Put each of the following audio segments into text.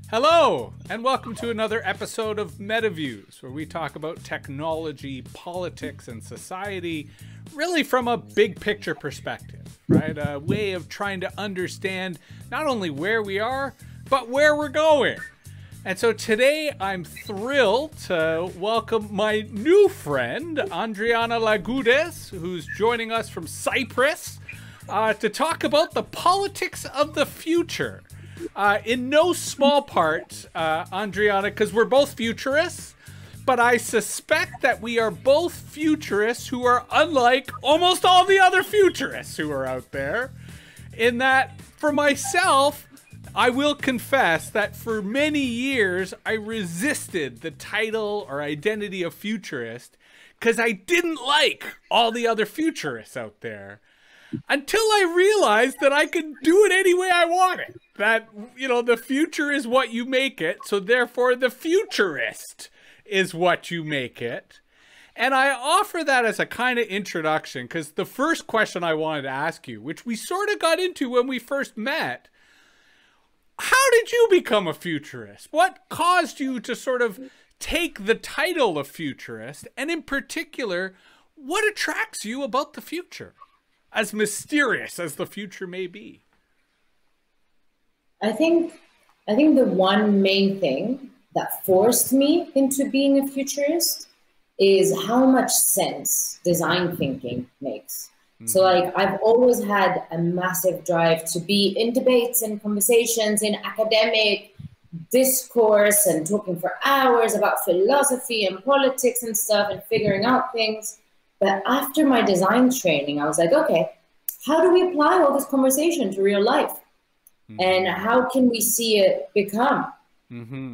Hello, and welcome to another episode of Metaviews, where we talk about technology, politics, and society, really from a big picture perspective, right? A way of trying to understand not only where we are, but where we're going. And so today I'm thrilled to welcome my new friend, Andriana Lagoudes, who's joining us from Cyprus, to talk about the politics of the future. In no small part, Andriana, because we're both futurists, but I suspect that we are both futurists who are unlike almost all the other futurists who are out there, in that, for myself, I will confess that for many years I resisted the title or identity of futurist because I didn't like all the other futurists out there. Until I realized that I could do it any way I wanted. That, you know, the future is what you make it, so therefore the futurist is what you make it. And I offer that as a kind of introduction, because the first question I wanted to ask you, which we sort of got into when we first met, how did you become a futurist? What caused you to sort of take the title of futurist? And in particular, what attracts you about the future? As mysterious as the future may be. I think the one main thing that forced me into being a futurist is how much sense design thinking makes. So like I've always had a massive drive to be in debates and conversations in academic discourse and talking for hours about philosophy and politics and stuff and figuring out things. But after my design training, I was like, okay, how do we apply all this conversation to real life? And how can we see it become?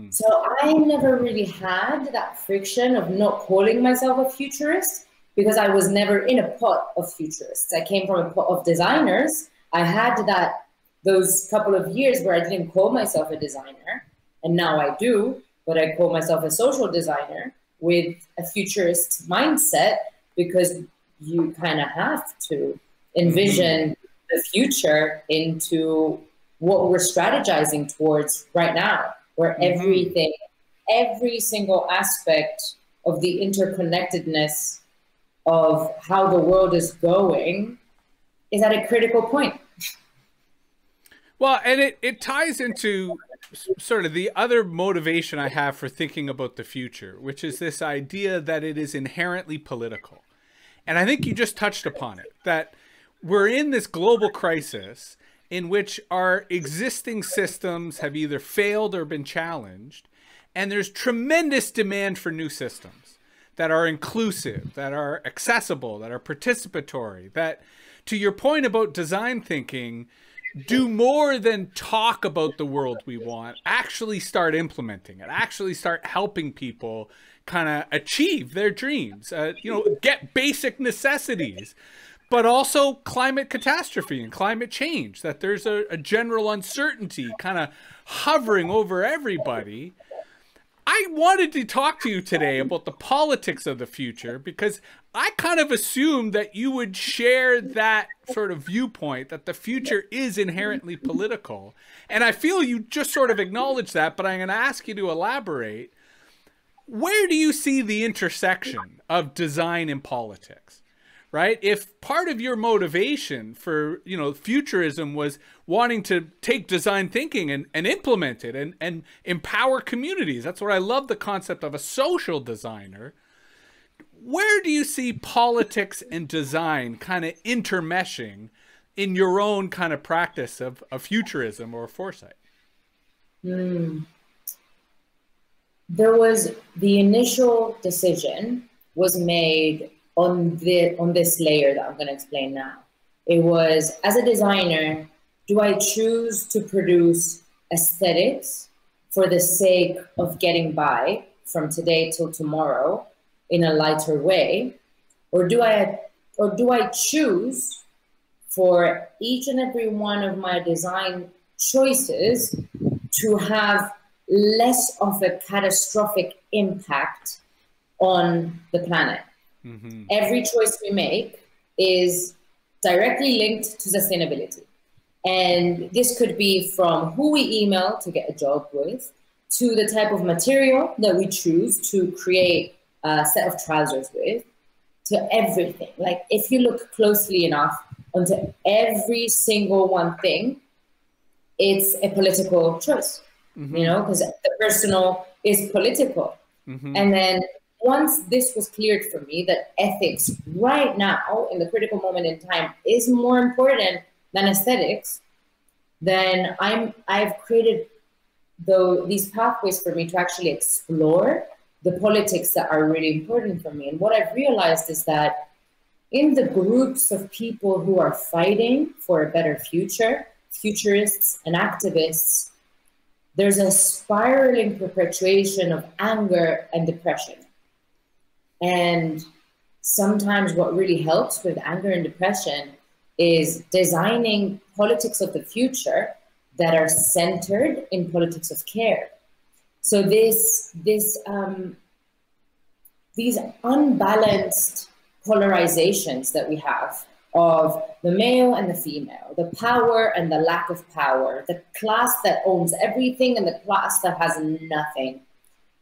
So I never really had that friction of not calling myself a futurist because I was never in a pot of futurists. I came from a pot of designers. I had those couple of years where I didn't call myself a designer, and now I do, but I call myself a social designer with a futurist mindset, because you kind of have to envision the future into what we're strategizing towards right now, where everything, every single aspect of the interconnectedness of how the world is going is at a critical point. Well, and it ties into sort of the other motivation I have for thinking about the future, which is this idea that it is inherently political. And I think you just touched upon it, that we're in this global crisis in which our existing systems have either failed or been challenged. And there's tremendous demand for new systems that are inclusive, that are accessible, that are participatory, that, to your point about design thinking, do more than talk about the world we want, actually start implementing it, actually start helping people kind of achieve their dreams, you know, get basic necessities, but also climate catastrophe and climate change, that there's a general uncertainty kind of hovering over everybody. I wanted to talk to you today about the politics of the future because I kind of assumed that you would share that sort of viewpoint, that the future is inherently political. And I feel you just sort of acknowledged that, but I'm going to ask you to elaborate. Where do you see the intersection of design and politics? Right? If part of your motivation for, you know, futurism was wanting to take design thinking and implement it and empower communities, that's what I love, the concept of a social designer. Where do you see politics and design kind of intermeshing in your own kind of practice of futurism or foresight? There was the initial decision was made on this layer that I'm going to explain now. It was, as a designer, do I choose to produce aesthetics for the sake of getting by from today till tomorrow in a lighter way, or do I choose for each and every one of my design choices to have less of a catastrophic impact on the planet? Every choice we make is directly linked to sustainability. And this could be from who we email to get a job with, to the type of material that we choose to create a set of trousers with, to everything. Like if you look closely enough onto every single one thing, it's a political choice, you know, because the personal is political. And then once this was cleared for me that ethics right now in the critical moment in time is more important than aesthetics, then I've created these pathways for me to actually explore the politics that are really important for me. And what I've realized is that in the groups of people who are fighting for a better future, futurists and activists, there's a spiraling perpetuation of anger and depression. And sometimes what really helps with anger and depression is designing politics of the future that are centered in politics of care. So these unbalanced polarizations that we have of the male and the female, the power and the lack of power, the class that owns everything and the class that has nothing,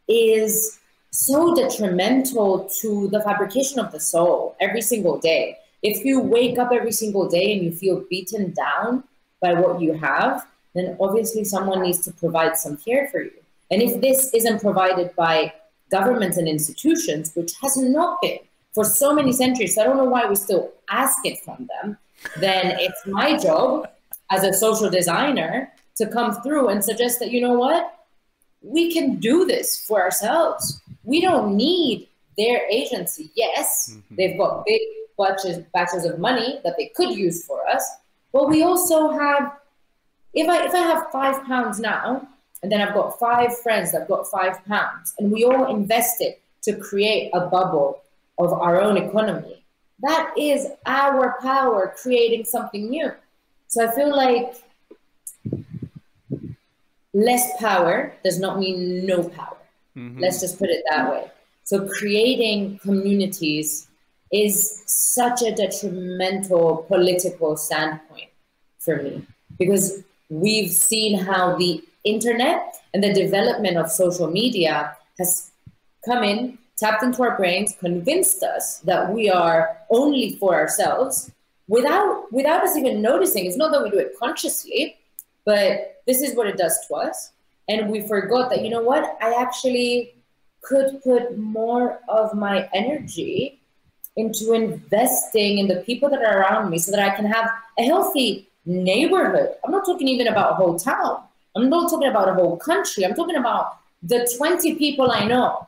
is so detrimental to the fabrication of the soul every single day. If you wake up every single day and you feel beaten down by what you have, then obviously someone needs to provide some care for you. And if this isn't provided by governments and institutions, which has not been for so many centuries, so I don't know why we still ask it from them, then it's my job as a social designer to come through and suggest that, you know what, we can do this for ourselves. We don't need their agency. Yes, they've got big batches of money that they could use for us, but we also have, if I have £5 now, and then I've got 5 friends that have got £5, and we all invest it to create a bubble of our own economy, that is our power creating something new. So I feel like less power does not mean no power. Let's just put it that way. So creating communities is such a detrimental political standpoint for me, because we've seen how the internet and the development of social media has come in, tapped into our brains, convinced us that we are only for ourselves without us even noticing. It's not that we do it consciously, but this is what it does to us. And we forgot that, you know what, I actually could put more of my energy into investing in the people that are around me so that I can have a healthy neighborhood. I'm not talking even about a whole town. I'm not talking about a whole country. I'm talking about the 20 people I know.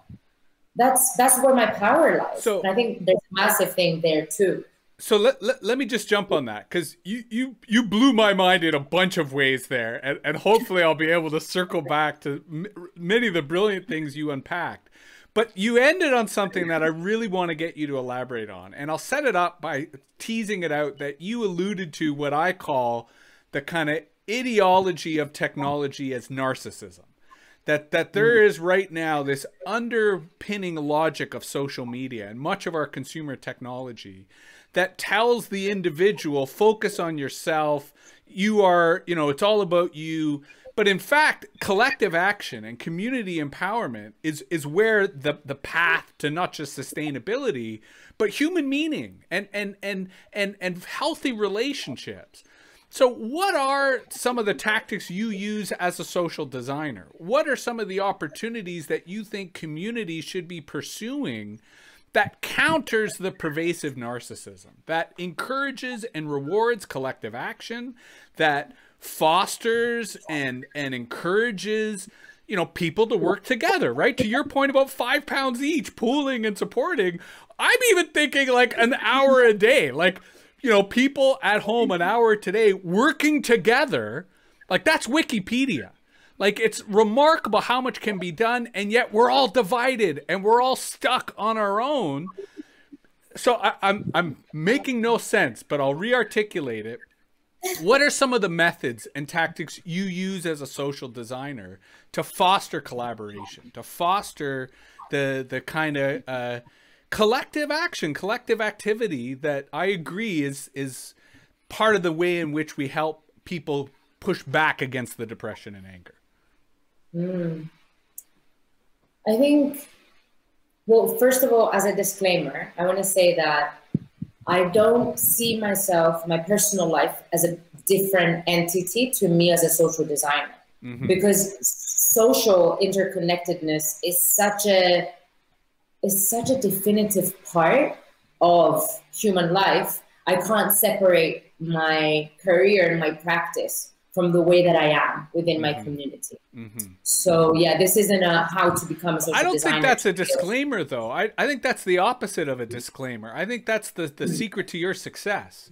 That's where my power lies. So, and I think there's a massive thing there too. So let me just jump on that, because you blew my mind in a bunch of ways there, and hopefully I'll be able to circle back to many of the brilliant things you unpacked. But you ended on something that I really want to get you to elaborate on, and I'll set it up by teasing it out that you alluded to what I call the kind of ideology of technology as narcissism. That there is right now this underpinning logic of social media and much of our consumer technology that tells the individual, focus on yourself, you are, you know, it's all about you. But in fact, collective action and community empowerment is where the path to not just sustainability, but human meaning and healthy relationships. So what are some of the tactics you use as a social designer? What are some of the opportunities that you think communities should be pursuing that counters the pervasive narcissism, that encourages and rewards collective action, that fosters and encourages, you know, people to work together, right? To your point about £5 each, pooling and supporting, I'm even thinking like an hour a day, like, you know, people at home an hour today working together, like that's Wikipedia. Like, it's remarkable how much can be done, and yet we're all divided and we're all stuck on our own. So I'm making no sense, but I'll re-articulate it. What are some of the methods and tactics you use as a social designer to foster collaboration, to foster the kind of collective action, collective activity that I agree is part of the way in which we help people push back against the depression and anger? I think, well, first of all, as a disclaimer, I want to say that I don't see myself, my personal life, as a different entity to me as a social designer. Mm-hmm. Because social interconnectedness is such a definitive part of human life. I can't separate my career and my practice from the way that I am within my community. Mm-hmm. So yeah, this isn't a how to become a social designer. I don't think that's a disclaimer, though. I think that's the opposite of a disclaimer. I think that's the secret to your success.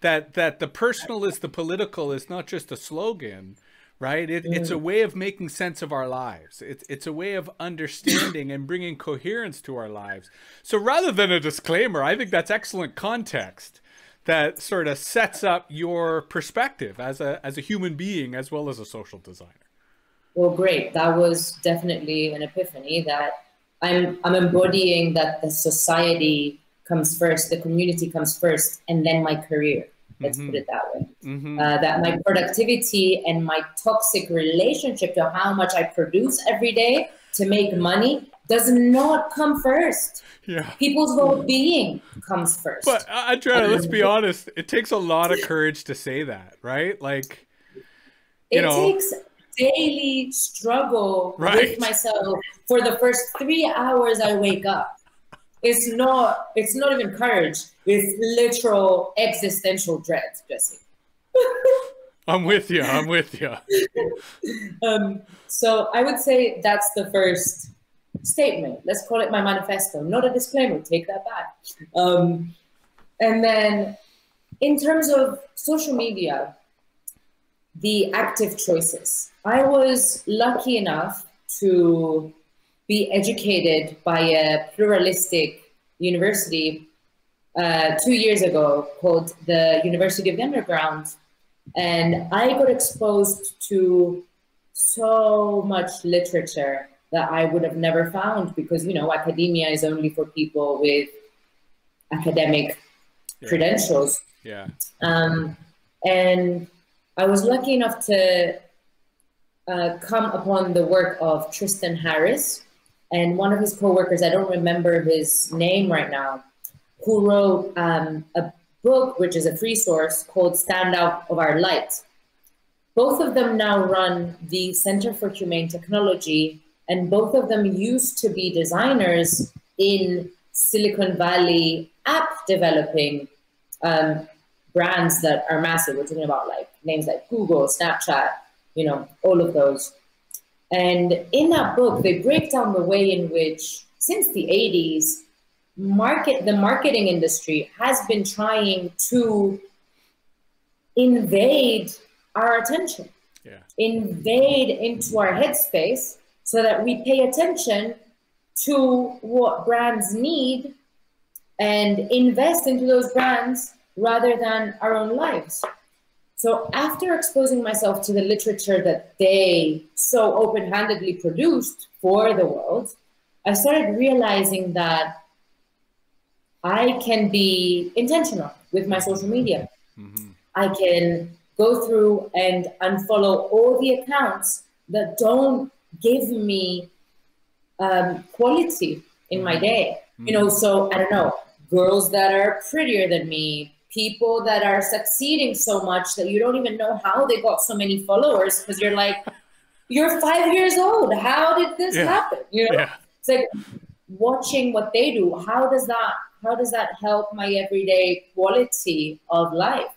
That the personal is the political is not just a slogan, right? It's a way of making sense of our lives. It's a way of understanding and bringing coherence to our lives. So rather than a disclaimer, I think that's excellent context that sort of sets up your perspective as a human being as well as a social designer. Well, great. That was definitely an epiphany that I'm embodying that the society comes first, the community comes first, and then my career. Let's put it that way. That my productivity and my toxic relationship to how much I produce every day to make money does not come first. Yeah. People's well-being comes first. But Andriana, let's be honest, it takes a lot of courage to say that, right? Like, it takes daily struggle with myself for the first 3 hours I wake up. It's not even courage. It's literal existential dread, Jesse. I'm with you. So I would say that's the first statement. Let's call it my manifesto, not a disclaimer. Take that back. And then in terms of social media, the active choices. I was lucky enough to be educated by a pluralistic university 2 years ago called the University of the Underground. And I got exposed to so much literature that I would have never found because, academia is only for people with academic credentials. Yeah. And I was lucky enough to come upon the work of Tristan Harris and one of his co-workers, I don't remember his name right now, who wrote a book, which is a free source, called Stand Out of Our Light. Both of them now run the Center for Humane Technology, and both of them used to be designers in Silicon Valley app developing brands that are massive. We're talking about like names like Google, Snapchat, all of those. And in that book, they break down the way in which, since the 80s, the marketing industry has been trying to invade our attention, invade into our headspace so that we pay attention to what brands need and invest into those brands rather than our own lives. So after exposing myself to the literature that they so open-handedly produced for the world, I started realizing that I can be intentional with my social media. Mm-hmm. I can go through and unfollow all the accounts that don't give me quality in my day. Mm-hmm. So I don't know, girls that are prettier than me, people that are succeeding so much that you don't even know how they got so many followers because you're like, you're 5 years old. How did this happen? It's like watching what they do. How does that help my everyday quality of life?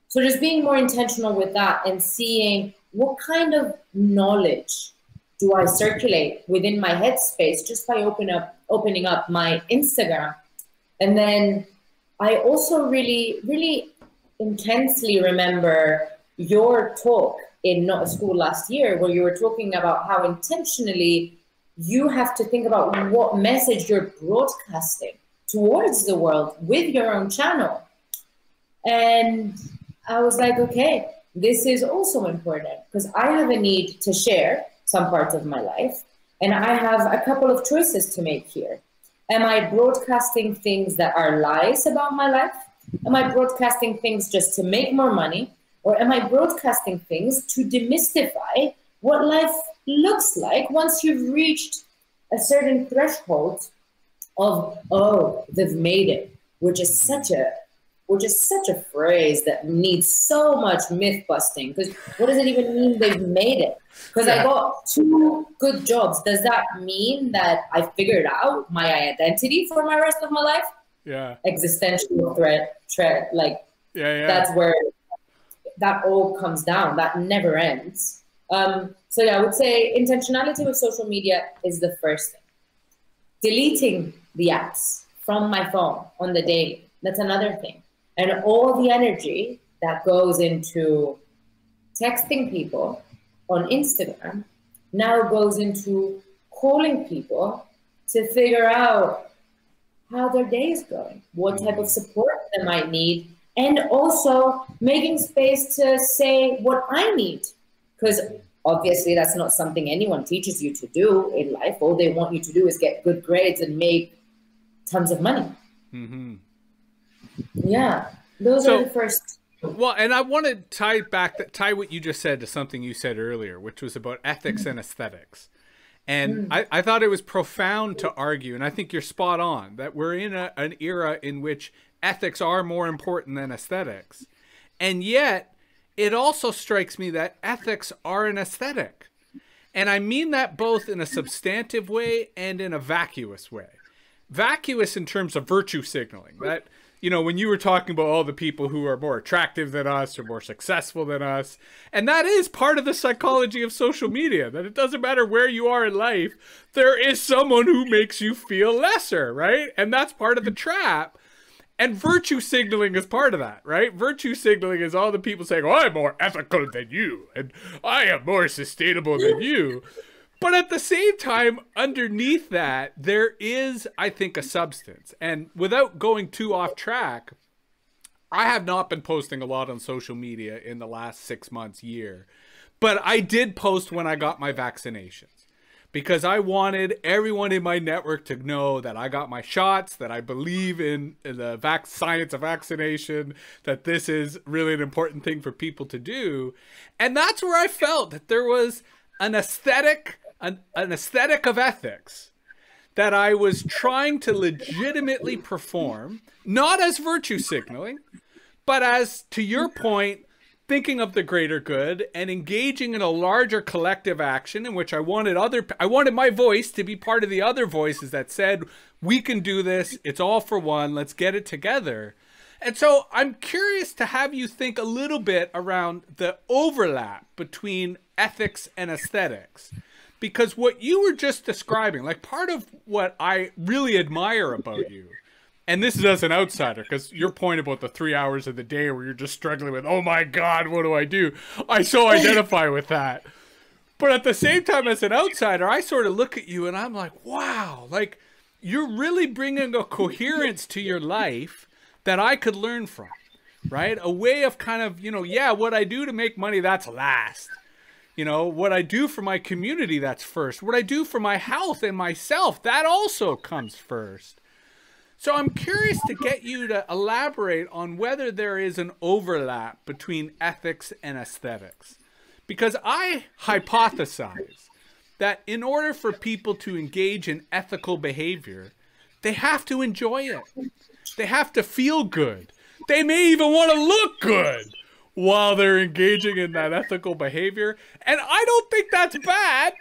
So just being more intentional with that and seeing what kind of knowledge do I circulate within my headspace just by opening up my Instagram. And then I also really, really intensely remember your talk in Not a School last year, where you were talking about how intentionally you have to think about what message you're broadcasting towards the world with your own channel. And I was like, okay, this is also important because I have a need to share some parts of my life. And I have a couple of choices to make here. Am I broadcasting things that are lies about my life? Am I broadcasting things just to make more money? Or am I broadcasting things to demystify what life looks like once you've reached a certain threshold of, oh, they've made it, which is such a phrase that needs so much myth busting. Because what does it even mean they've made it? Because I got 2 good jobs. Does that mean that I figured out my identity for my rest of my life? Yeah. Existential threat, like, yeah. That's where that all comes down. That never ends. So yeah, I would say intentionality with social media is the first thing. Deleting the apps from my phone on the daily, that's another thing. And all the energy that goes into texting people on Instagram now goes into calling people to figure out how their day is going, what type of support they might need, and also making space to say what I need. Because obviously that's not something anyone teaches you to do in life. All they want you to do is get good grades and make tons of money. Mm-hmm. Yeah, those are the first. Well, and I want to tie what you just said to something you said earlier, which was about ethics and aesthetics. And I thought it was profound to argue, and I think you're spot on, that we're in an era in which ethics are more important than aesthetics. And yet, it also strikes me that ethics are an aesthetic. And I mean that both in a substantive way and in a vacuous way. Vacuous in terms of virtue signaling. That, you know, when you were talking about all the people who are more attractive than us or more successful than us, and that is part of the psychology of social media, that it doesn't matter where you are in life, there is someone who makes you feel lesser, right? And that's part of the trap. And virtue signaling is part of that, right? Virtue signaling is all the people saying, oh, I'm more ethical than you, and I am more sustainable than you. But at the same time, underneath that, there is, I think, a substance. And without going too off track, I have not been posting a lot on social media in the last 6 months, year. But I did post when I got my vaccinations, because I wanted everyone in my network to know that I got my shots, that I believe in the science of vaccination, that this is really an important thing for people to do. And that's where I felt that there was an aesthetic of ethics that I was trying to legitimately perform, not as virtue signaling, but as, to your point, thinking of the greater good and engaging in a larger collective action in which I wanted my voice to be part of the other voices that said, we can do this, it's all for one, let's get it together. And so I'm curious to have you think a little bit around the overlap between ethics and aesthetics. Because what you were just describing, like part of what I really admire about you, and this is as an outsider, because your point about the 3 hours of the day where you're just struggling with, oh my God, what do? I so identify with that. But at the same time, as an outsider, I sort of look at you and I'm like, wow, like you're really bringing a coherence to your life that I could learn from, right? A way of kind of, yeah, what I do to make money, that's last. What I do for my community, that's first. What I do for my health and myself, that also comes first. So I'm curious to get you to elaborate on whether there is an overlap between ethics and aesthetics. Because I hypothesize that in order for people to engage in ethical behavior, they have to enjoy it. They have to feel good. They may even want to look good while they're engaging in that ethical behavior. And I don't think that's bad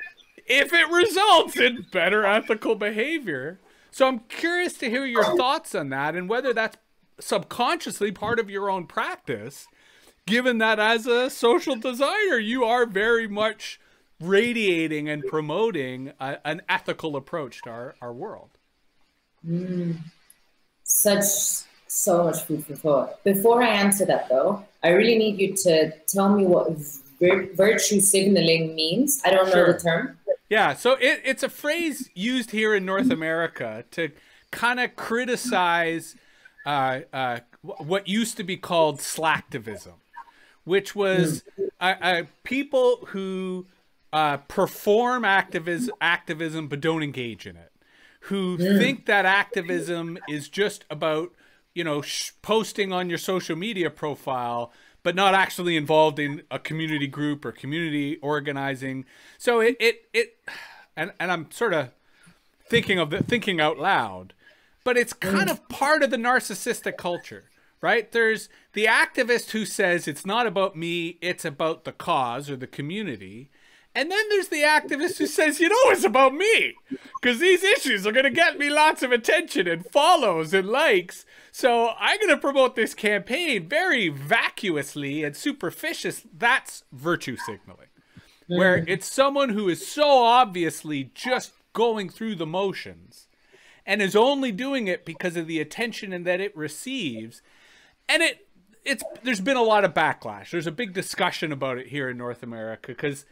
if it results in better ethical behavior. So I'm curious to hear your thoughts on that and whether that's subconsciously part of your own practice, given that as a social designer, you are very much radiating and promoting an ethical approach to our world. So much food for thought. Before I answer that, though, I really need you to tell me what virtue signaling means. I don't know the term. Yeah, so it's a phrase used here in North America to kind of criticize what used to be called slacktivism, which was people who perform activism but don't engage in it, who think that activism is just about posting on your social media profile, but not actually involved in a community group or community organizing. So and I'm sort of thinking out loud, but it's kind of part of the narcissistic culture, right? There's the activist who says it's not about me, it's about the cause or the community. And then there's the activist who says, you know, it's about me, because these issues are going to get me lots of attention and follows and likes. So I'm going to promote this campaign very vacuously and superficious. That's virtue signaling, where it's someone who is so obviously just going through the motions and is only doing it because of the attention and that it receives. And there's been a lot of backlash. There's a big discussion about it here in North America, because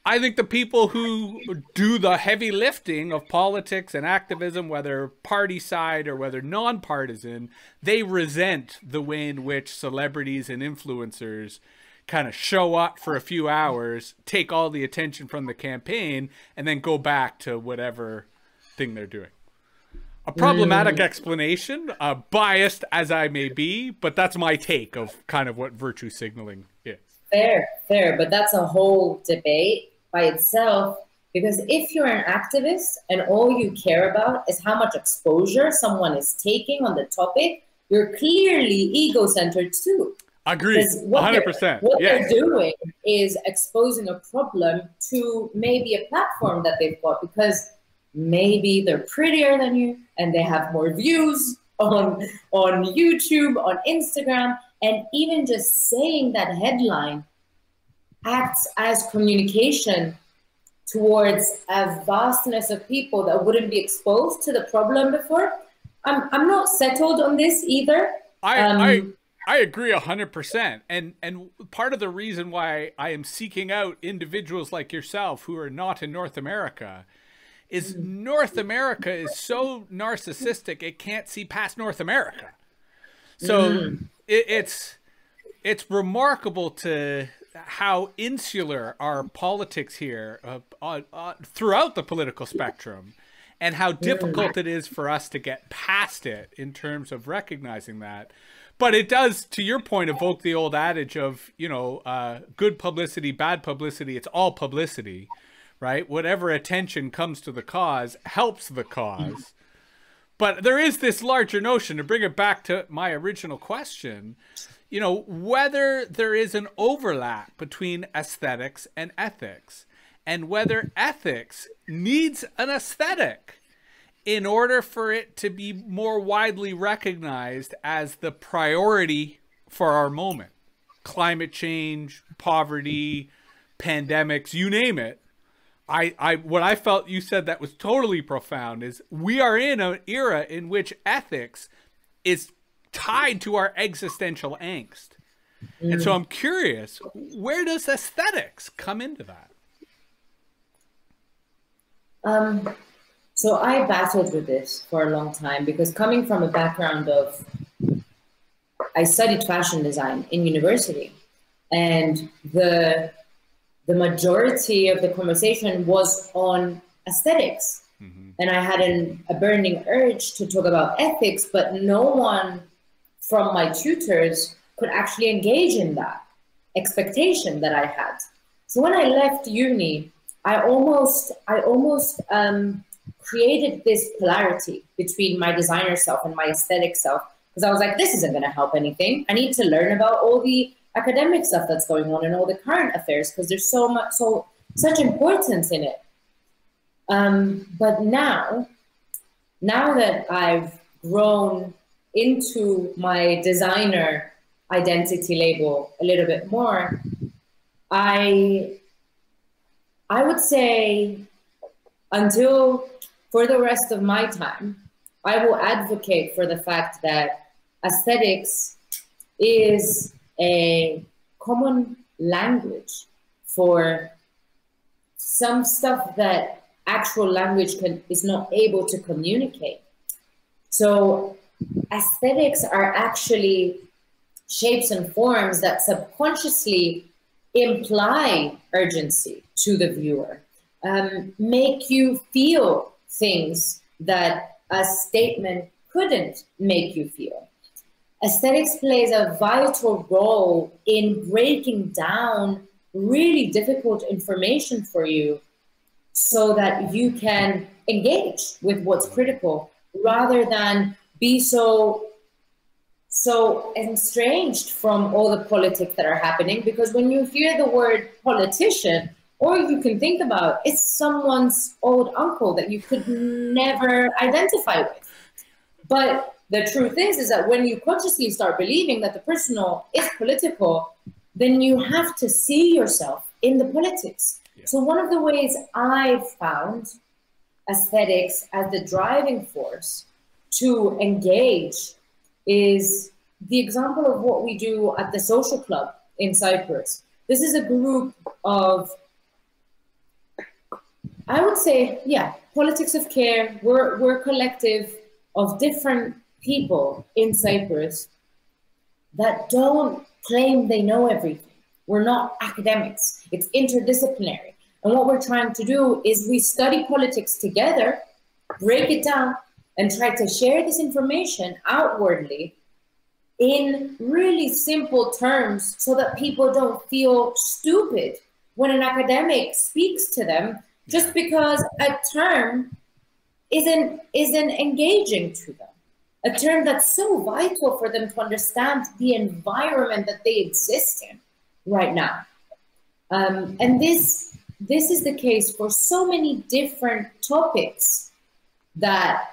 I think the people who do the heavy lifting of politics and activism, whether party side or whether nonpartisan, they resent the way in which celebrities and influencers kind of show up for a few hours, take all the attention from the campaign, and then go back to whatever thing they're doing. A problematic explanation, biased as I may be, but that's my take of kind of what virtue signaling is. Fair, but that's a whole debate by itself, because if you're an activist and all you care about is how much exposure someone is taking on the topic, you're clearly ego-centered too. Agreed, 100%. What they're doing is exposing a problem to maybe a platform that they've got, because maybe they're prettier than you and they have more views on YouTube, on Instagram, and even just saying that headline acts as communication towards a vastness of people that wouldn't be exposed to the problem before. I'm not settled on this either. I agree 100%. And part of the reason why I am seeking out individuals like yourself who are not in North America is North America is so narcissistic it can't see past North America. So it's remarkable to how insular our politics here throughout the political spectrum, and how difficult it is for us to get past it in terms of recognizing that. But it does, to your point, evoke the old adage of, you know, good publicity, bad publicity, it's all publicity, right? Whatever attention comes to the cause helps the cause. But there is this larger notion, to bring it back to my original question, you know, whether there is an overlap between aesthetics and ethics, and whether ethics needs an aesthetic in order for it to be more widely recognized as the priority for our moment. Climate change, poverty, pandemics, you name it. What I felt you said that was totally profound is we are in an era in which ethics is tied to our existential angst. And so I'm curious, where does aesthetics come into that? So I battled with this for a long time, because coming from a background of, I studied fashion design in university, and the majority of the conversation was on aesthetics. And I had a burning urge to talk about ethics, but no one from my tutors could actually engage in that expectation that I had. So when I left uni, I almost created this polarity between my designer self and my aesthetic self, because I was like, this isn't going to help anything. I need to learn about all the academic stuff that's going on and all the current affairs, because there's such importance in it. But now that I've grown into my designer identity label a little bit more, I would say, until for the rest of my time, I will advocate for the fact that aesthetics is a common language for some stuff that actual language is not able to communicate. So aesthetics are actually shapes and forms that subconsciously imply urgency to the viewer, make you feel things that a statement couldn't make you feel. Aesthetics plays a vital role in breaking down really difficult information for you so that you can engage with what's critical rather than be so estranged from all the politics that are happening. Because when you hear the word politician, or you can think about it's someone's old uncle that you could never identify with. But the truth is that when you consciously start believing that the personal is political, then you have to see yourself in the politics. Yeah. So one of the ways I've found aesthetics as the driving force to engage is the example of what we do at the social club in Cyprus. This is a group of, I would say, yeah, politics of care. We're a collective of different people in Cyprus that don't claim they know everything. We're not academics. It's interdisciplinary. And what we're trying to do is we study politics together, break it down, and try to share this information outwardly in really simple terms so that people don't feel stupid when an academic speaks to them just because a term isn't engaging to them. A term that's so vital for them to understand the environment that they exist in right now. And this is the case for so many different topics that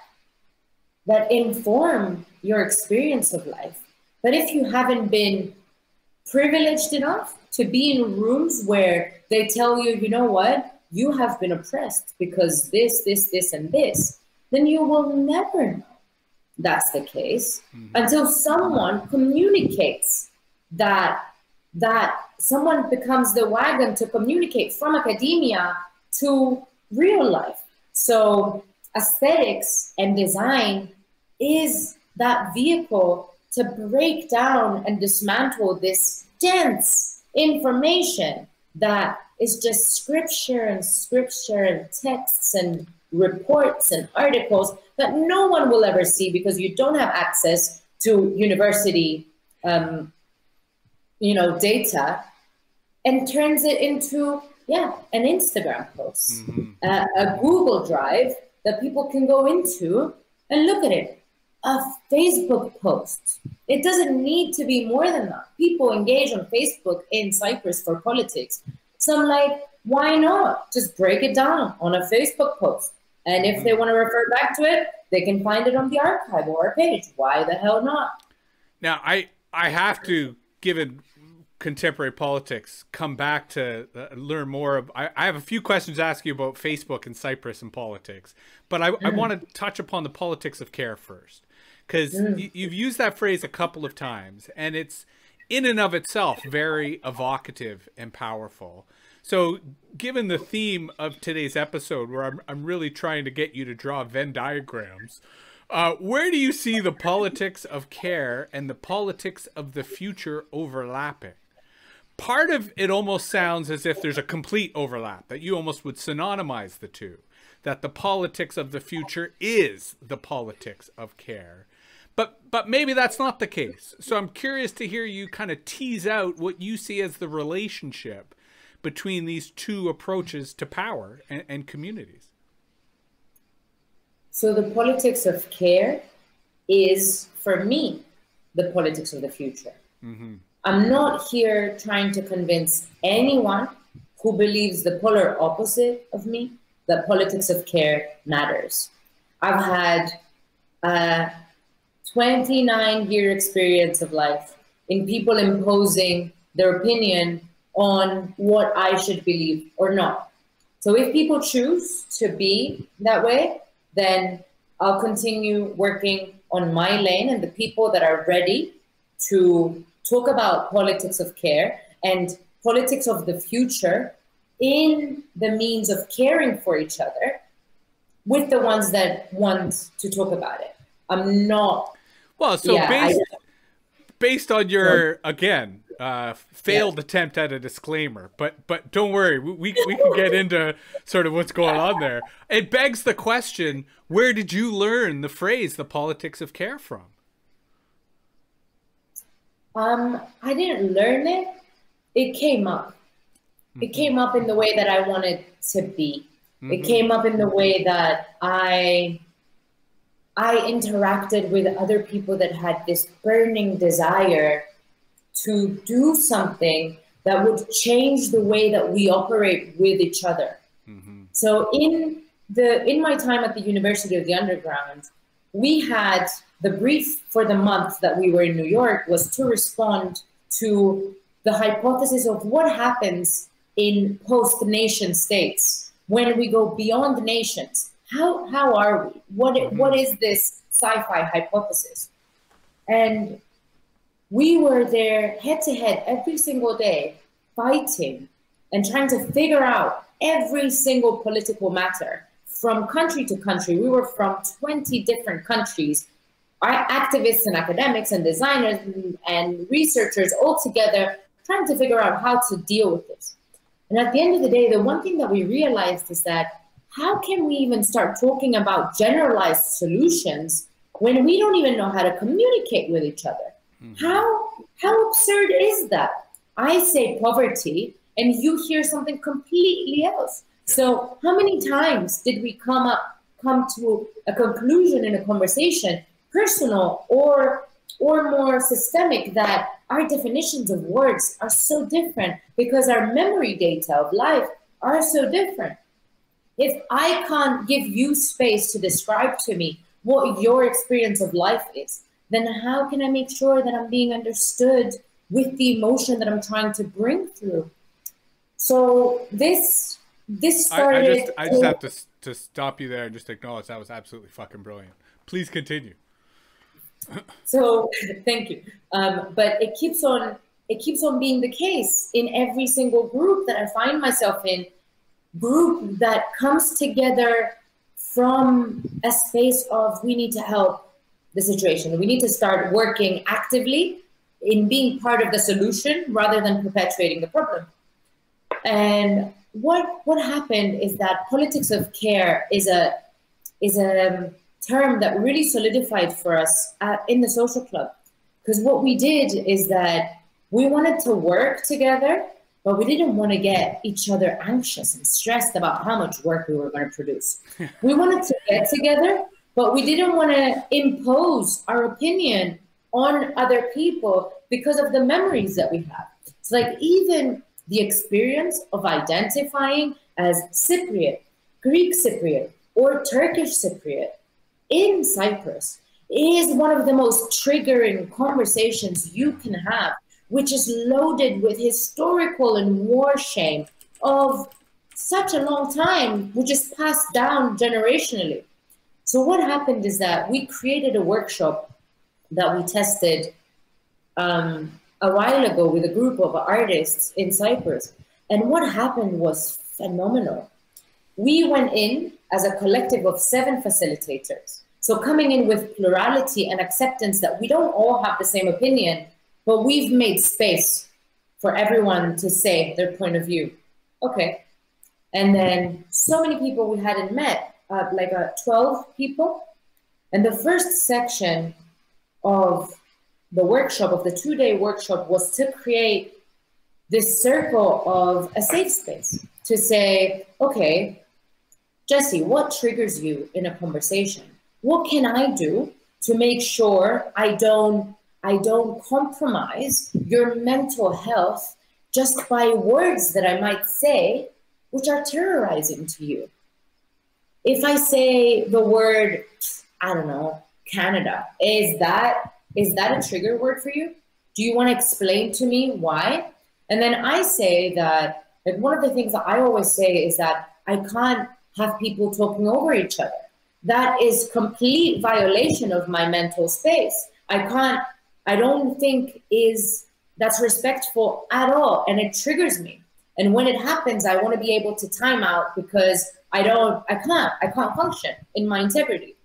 inform your experience of life. But if you haven't been privileged enough to be in rooms where they tell you, you know what, you have been oppressed because this, and this, then you will never know that's the case until someone communicates that someone becomes the wagon to communicate from academia to real life. So aesthetics and design is that vehicle to break down and dismantle this dense information that is just scripture and texts and reports and articles that no one will ever see because you don't have access to university data, and turns it into an Instagram post, a Google Drive that people can go into and look at it, a Facebook post. It doesn't need to be more than that. People engage on Facebook in Cyprus for politics. So I'm like, why not just break it down on a Facebook post? And if they want to refer back to it, they can find it on the archive or our page. Why the hell not? Now, I have to, given contemporary politics, come back to learn more. I have a few questions to ask you about Facebook and Cyprus and politics, but I want to touch upon the politics of care first, because you've used that phrase a couple of times, and it's in and of itself very evocative and powerful. So given the theme of today's episode, where I'm really trying to get you to draw Venn diagrams, where do you see the politics of care and the politics of the future overlapping? Part of it almost sounds as if there's a complete overlap, that you almost would synonymize the two, that the politics of the future is the politics of care. But maybe that's not the case. So I'm curious to hear you kind of tease out what you see as the relationship between these two approaches to power and communities. So the politics of care is, for me, the politics of the future. I'm not here trying to convince anyone who believes the polar opposite of me that politics of care matters. I've had a 29-year experience of life in people imposing their opinion on what I should believe or not. So if people choose to be that way, then I'll continue working on my lane and the people that are ready to talk about politics of care and politics of the future in the means of caring for each other with the ones that want to talk about it. I'm not... Well, so based on your, again, failed attempt at a disclaimer, but don't worry, we can get into sort of what's going on there. It begs the question, where did you learn the phrase, the politics of care, from? I didn't learn it. It came up. It came up in the way that I wanted to be. It came up in the way that I interacted with other people that had this burning desire to do something that would change the way that we operate with each other. So in my time at the University of the Underground, we had the brief for the month that we were in New York was to respond to the hypothesis of what happens in post-nation states when we go beyond nations. How are we? What is this sci-fi hypothesis? And we were there head to head every single day, fighting and trying to figure out every single political matter from country to country. We were from 20 different countries, our activists and academics and designers and researchers all together trying to figure out how to deal with this. And at the end of the day, the one thing that we realized is that how can we even start talking about generalized solutions when we don't even know how to communicate with each other? How absurd is that? I say poverty and you hear something completely else. So how many times did we come to a conclusion in a conversation, personal or more systemic, that our definitions of words are so different because our memory data of life are so different? If I can't give you space to describe to me what your experience of life is, then how can I make sure that I'm being understood with the emotion that I'm trying to bring through? So this started. I just have to stop you there and just acknowledge that was absolutely fucking brilliant. Please continue. So thank you. But it keeps on being the case in every single group that I find myself in. Group that comes together from a space of we need to help the situation. We need to start working actively in being part of the solution rather than perpetuating the problem. And what happened is that politics of care is a term that really solidified for us in the social club. Because what we did is that we wanted to work together, but we didn't want to get each other anxious and stressed about how much work we were going to produce. We wanted to get together, but we didn't want to impose our opinion on other people because of the memories that we have. It's like even the experience of identifying as Cypriot, Greek Cypriot, or Turkish Cypriot in Cyprus is one of the most triggering conversations you can have, which is loaded with historical and war shame of such a long time, which is passed down generationally. So what happened is that we created a workshop that we tested a while ago with a group of artists in Cyprus. And what happened was phenomenal. We went in as a collective of 7 facilitators. So coming in with plurality and acceptance that we don't all have the same opinion, but we've made space for everyone to say their point of view. Okay. And then so many people we hadn't met, 12 people. And the first section of the workshop, of the 2-day workshop, was to create this circle of a safe space to say, okay, Jesse, what triggers you in a conversation? What can I do to make sure I don't compromise your mental health just by words that I might say, which are terrorizing to you? If I say the word, I don't know, Canada, is that a trigger word for you? Do you want to explain to me why? And then I say that, like, one of the things that I always say is that I can't have people talking over each other. That is complete violation of my mental space. I don't think that's respectful at all. And it triggers me. And when it happens, I want to be able to time out because I can't function in my integrity.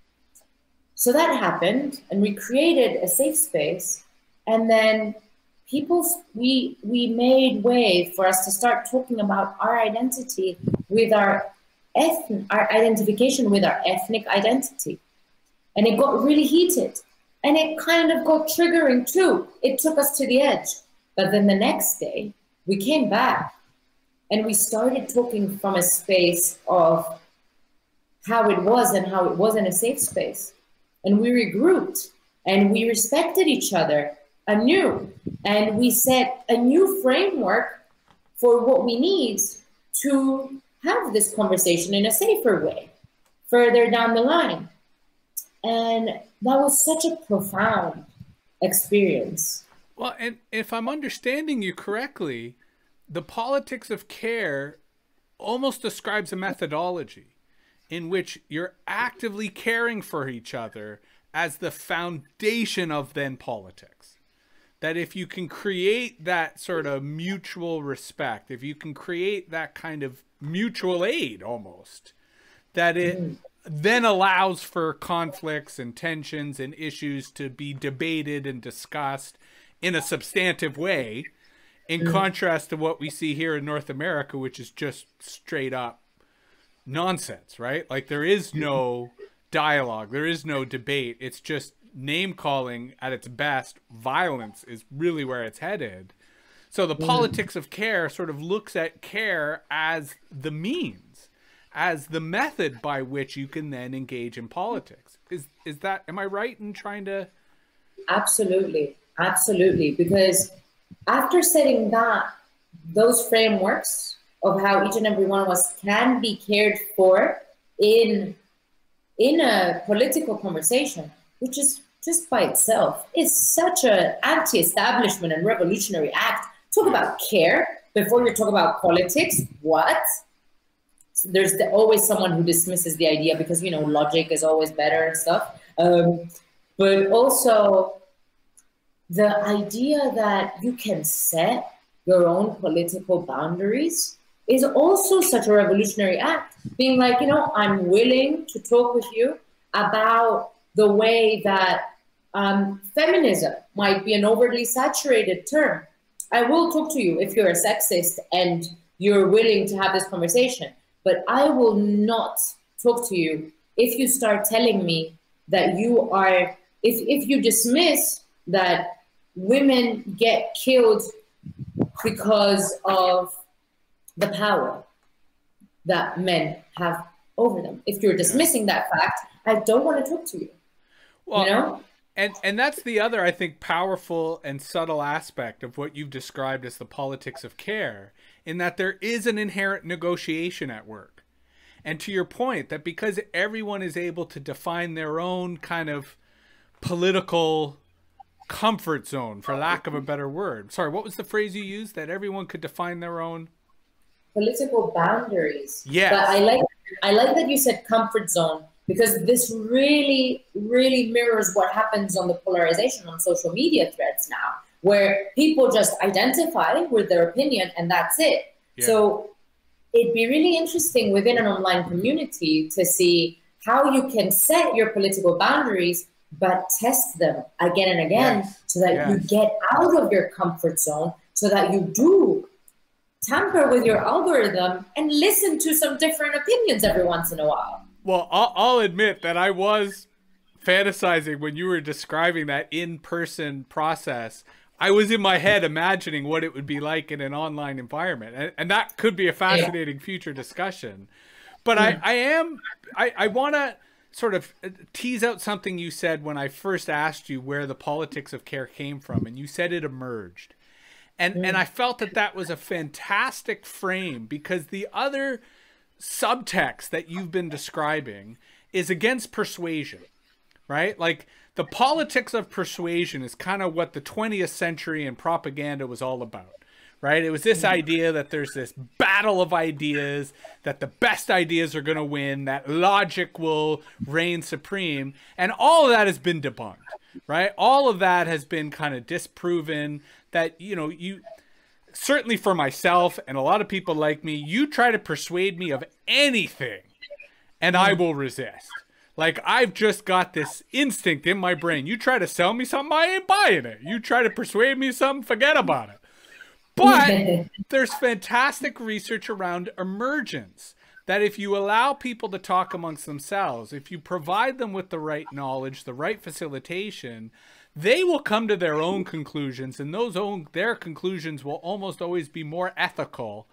So that happened, and we created a safe space. And then we made way for us to start talking about our identity with our identification with our ethnic identity. And it got really heated. And it kind of got triggering too. It took us to the edge. But then the next day, we came back and we started talking from a space of how it was and how it wasn't a safe space. And we regrouped and we respected each other anew. And we set a new framework for what we need to have this conversation in a safer way further down the line. And that was such a profound experience. Well, and if I'm understanding you correctly, the politics of care almost describes a methodology in which you're actively caring for each other as the foundation of then politics. That if you can create that sort of mutual respect, if you can create that kind of mutual aid almost, that it then allows for conflicts and tensions and issues to be debated and discussed in a substantive way, in contrast to what we see here in North America, which is just straight up nonsense, right? Like there is no dialogue, there is no debate. It's just name calling at its best. Violence is really where it's headed. So the politics of care sort of looks at care as the means, as the method by which you can then engage in politics. Is that, am I right in trying to? Absolutely. Absolutely. Because after setting those frameworks of how each and every one of us can be cared for in a political conversation, which is just by itself is such an anti-establishment and revolutionary act. Talk about care before you talk about politics. What? There's always someone who dismisses the idea because, you know, logic is always better and stuff. But also the idea that you can set your own political boundaries is also such a revolutionary act. Being like, you know, I'm willing to talk with you about the way that feminism might be an overly saturated term. I will talk to you if you're a sexist and you're willing to have this conversation, but I will not talk to you if you start telling me that you are, if you dismiss that women get killed because of the power that men have over them. If you're dismissing that fact, I don't want to talk to you. Well, you know? And that's the other, I think, powerful and subtle aspect of what you've described as the politics of care, in that there is an inherent negotiation at work. And to your point, that because everyone is able to define their own kind of political comfort zone, for lack of a better word. Sorry, what was the phrase you used? That everyone could define their own political boundaries. Yes. But I like that you said comfort zone, because this really, really mirrors what happens on the polarization on social media threads now, where people just identify with their opinion and that's it. Yeah. So it'd be really interesting within an online community to see how you can set your political boundaries, but test them again and again, so that you get out of your comfort zone, so that you do tamper with your algorithm and listen to some different opinions every once in a while. Well, I'll admit that I was fantasizing when you were describing that in-person process. I was in my head imagining what it would be like in an online environment. And that could be a fascinating future discussion. But I want to sort of tease out something you said when I first asked you where the politics of care came from. And you said it emerged. And I felt that that was a fantastic frame, because the other subtext that you've been describing is against persuasion, right? Like the politics of persuasion is kind of what the 20th century and propaganda was all about, right? It was this idea that there's this battle of ideas, that the best ideas are going to win, that logic will reign supreme. And all of that has been debunked, right? All of that has been kind of disproven. That, you know, you certainly, for myself and a lot of people like me, you try to persuade me of anything and I will resist. Like, I've just got this instinct in my brain. You try to sell me something, I ain't buying it. You try to persuade me of something, forget about it. But there's fantastic research around emergence, that if you allow people to talk amongst themselves, if you provide them with the right knowledge, the right facilitation, they will come to their own conclusions, and their conclusions will almost always be more ethical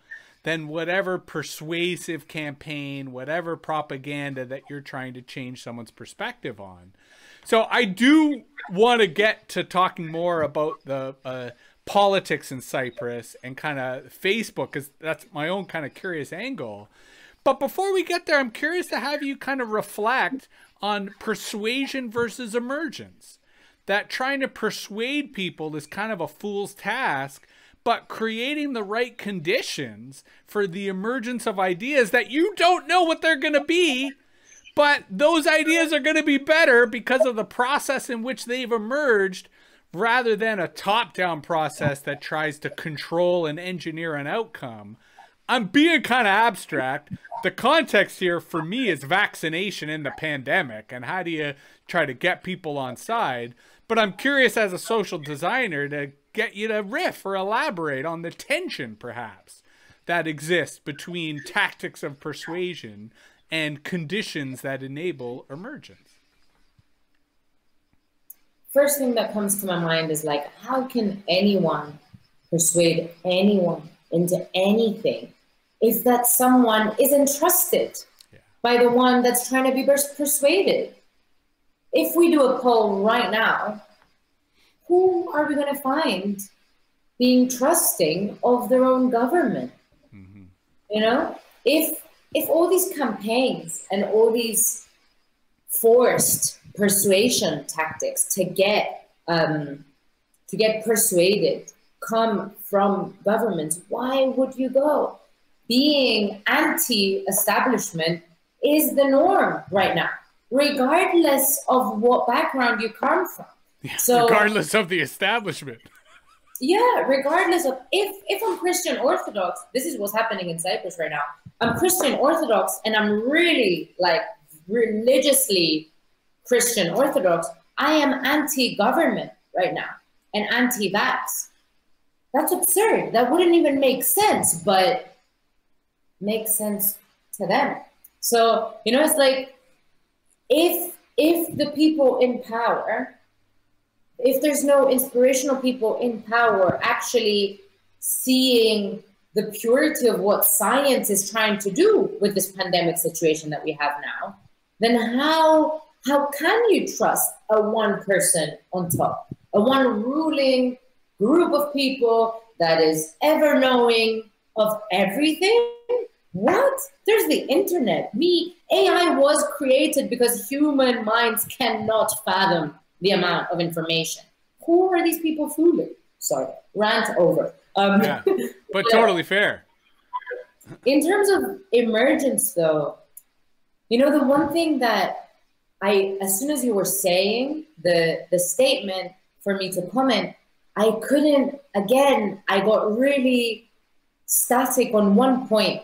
than whatever persuasive campaign, whatever propaganda that you're trying to change someone's perspective on. So I do want to get to talking more about the politics in Cyprus and kind of Facebook, because that's my own kind of curious angle. But before we get there, I'm curious to have you kind of reflect on persuasion versus emergence. That trying to persuade people is kind of a fool's task, but creating the right conditions for the emergence of ideas that you don't know what they're going to be, but those ideas are going to be better because of the process in which they've emerged, rather than a top-down process that tries to control and engineer an outcome. I'm being kind of abstract. The context here for me is vaccination in the pandemic, and how do you try to get people on side? But I'm curious as a social designer to get you to riff or elaborate on the tension, perhaps, that exists between tactics of persuasion and conditions that enable emergence. First thing that comes to my mind is like, how can anyone persuade anyone into anything if that someone isn't trusted by the one that's trying to be persuaded? If we do a poll right now, who are we going to find being trusting of their own government? Mm-hmm. You know, if all these campaigns and all these forced persuasion tactics to get persuaded come from governments, why would you go? Being anti-establishment is the norm right now, regardless of what background you come from. Yeah, so, regardless of the establishment. Yeah, regardless of if I'm Christian Orthodox, this is what's happening in Cyprus right now. I'm Christian Orthodox and I'm really like religiously Christian Orthodox. I am anti-government right now and anti-vax. That's absurd. That wouldn't even make sense, but makes sense to them. So, you know, it's like if the people in power, if there's no inspirational people in power actually seeing the purity of what science is trying to do with this pandemic situation that we have now, then how can you trust a one person on top, a one ruling group of people that is ever knowing of everything? What? There's the internet. AI was created because human minds cannot fathom the amount of information. Who are these people fooling? Sorry, rant over. Yeah, but totally fair. In terms of emergence, though, you know, the one thing that as soon as you were saying the statement for me to comment, I couldn't, again, I got really static on one point.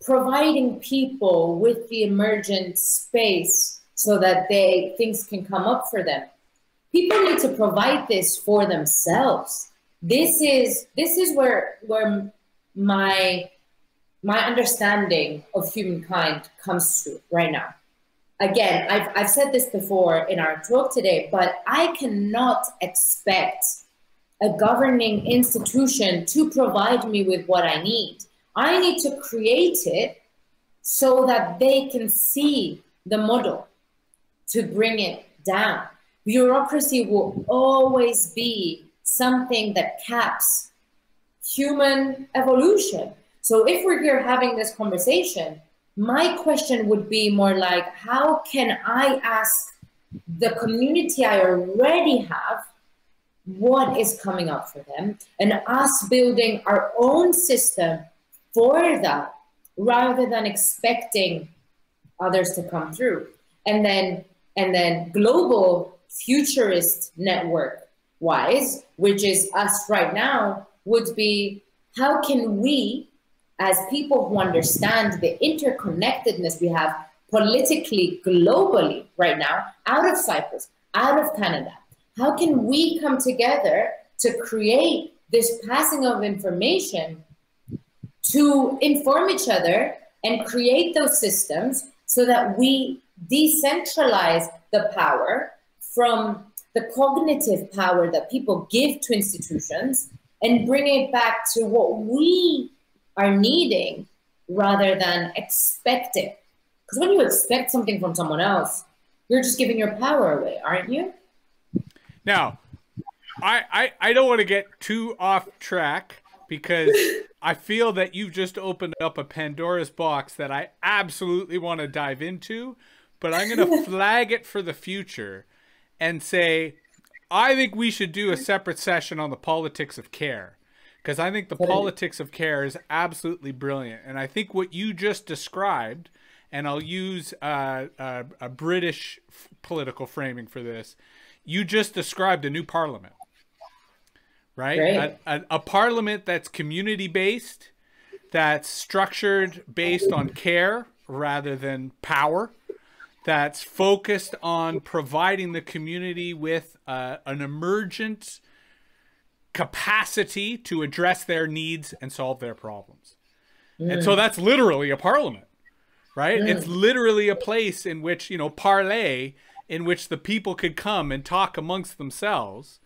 Providing people with the emergent space so that things can come up for them. People need to provide this for themselves. This is where my understanding of humankind comes to right now. Again, I've said this before in our talk today, but I cannot expect a governing institution to provide me with what I need. I need to create it so that they can see the model to bring it down. Bureaucracy will always be something that caps human evolution. So if we're here having this conversation, my question would be more like, how can I ask the community I already have what is coming up for them, and us building our own system for that, rather than expecting others to come through. And then global futurist network wise, which is us right now, would be, how can we, as people who understand the interconnectedness we have politically, globally right now, out of Cyprus, out of Canada, how can we come together to create this passing of information to inform each other and create those systems so that we decentralize the power from the cognitive power that people give to institutions and bring it back to what we are needing rather than expecting. Because when you expect something from someone else, you're just giving your power away, aren't you? Now, I don't want to get too off track because I feel that you've just opened up a Pandora's box that I absolutely want to dive into, but I'm going to flag it for the future and say, I think we should do a separate session on the politics of care, because I think the politics of care is absolutely brilliant. And I think what you just described, and I'll use a British political framing for this, you just described a new parliament, right? A parliament that's community-based, that's structured based on care rather than power, that's focused on providing the community with an emergent capacity to address their needs and solve their problems. And so that's literally a parliament, right? It's literally a place in which, you know, parley, in which the people could come and talk amongst themselves.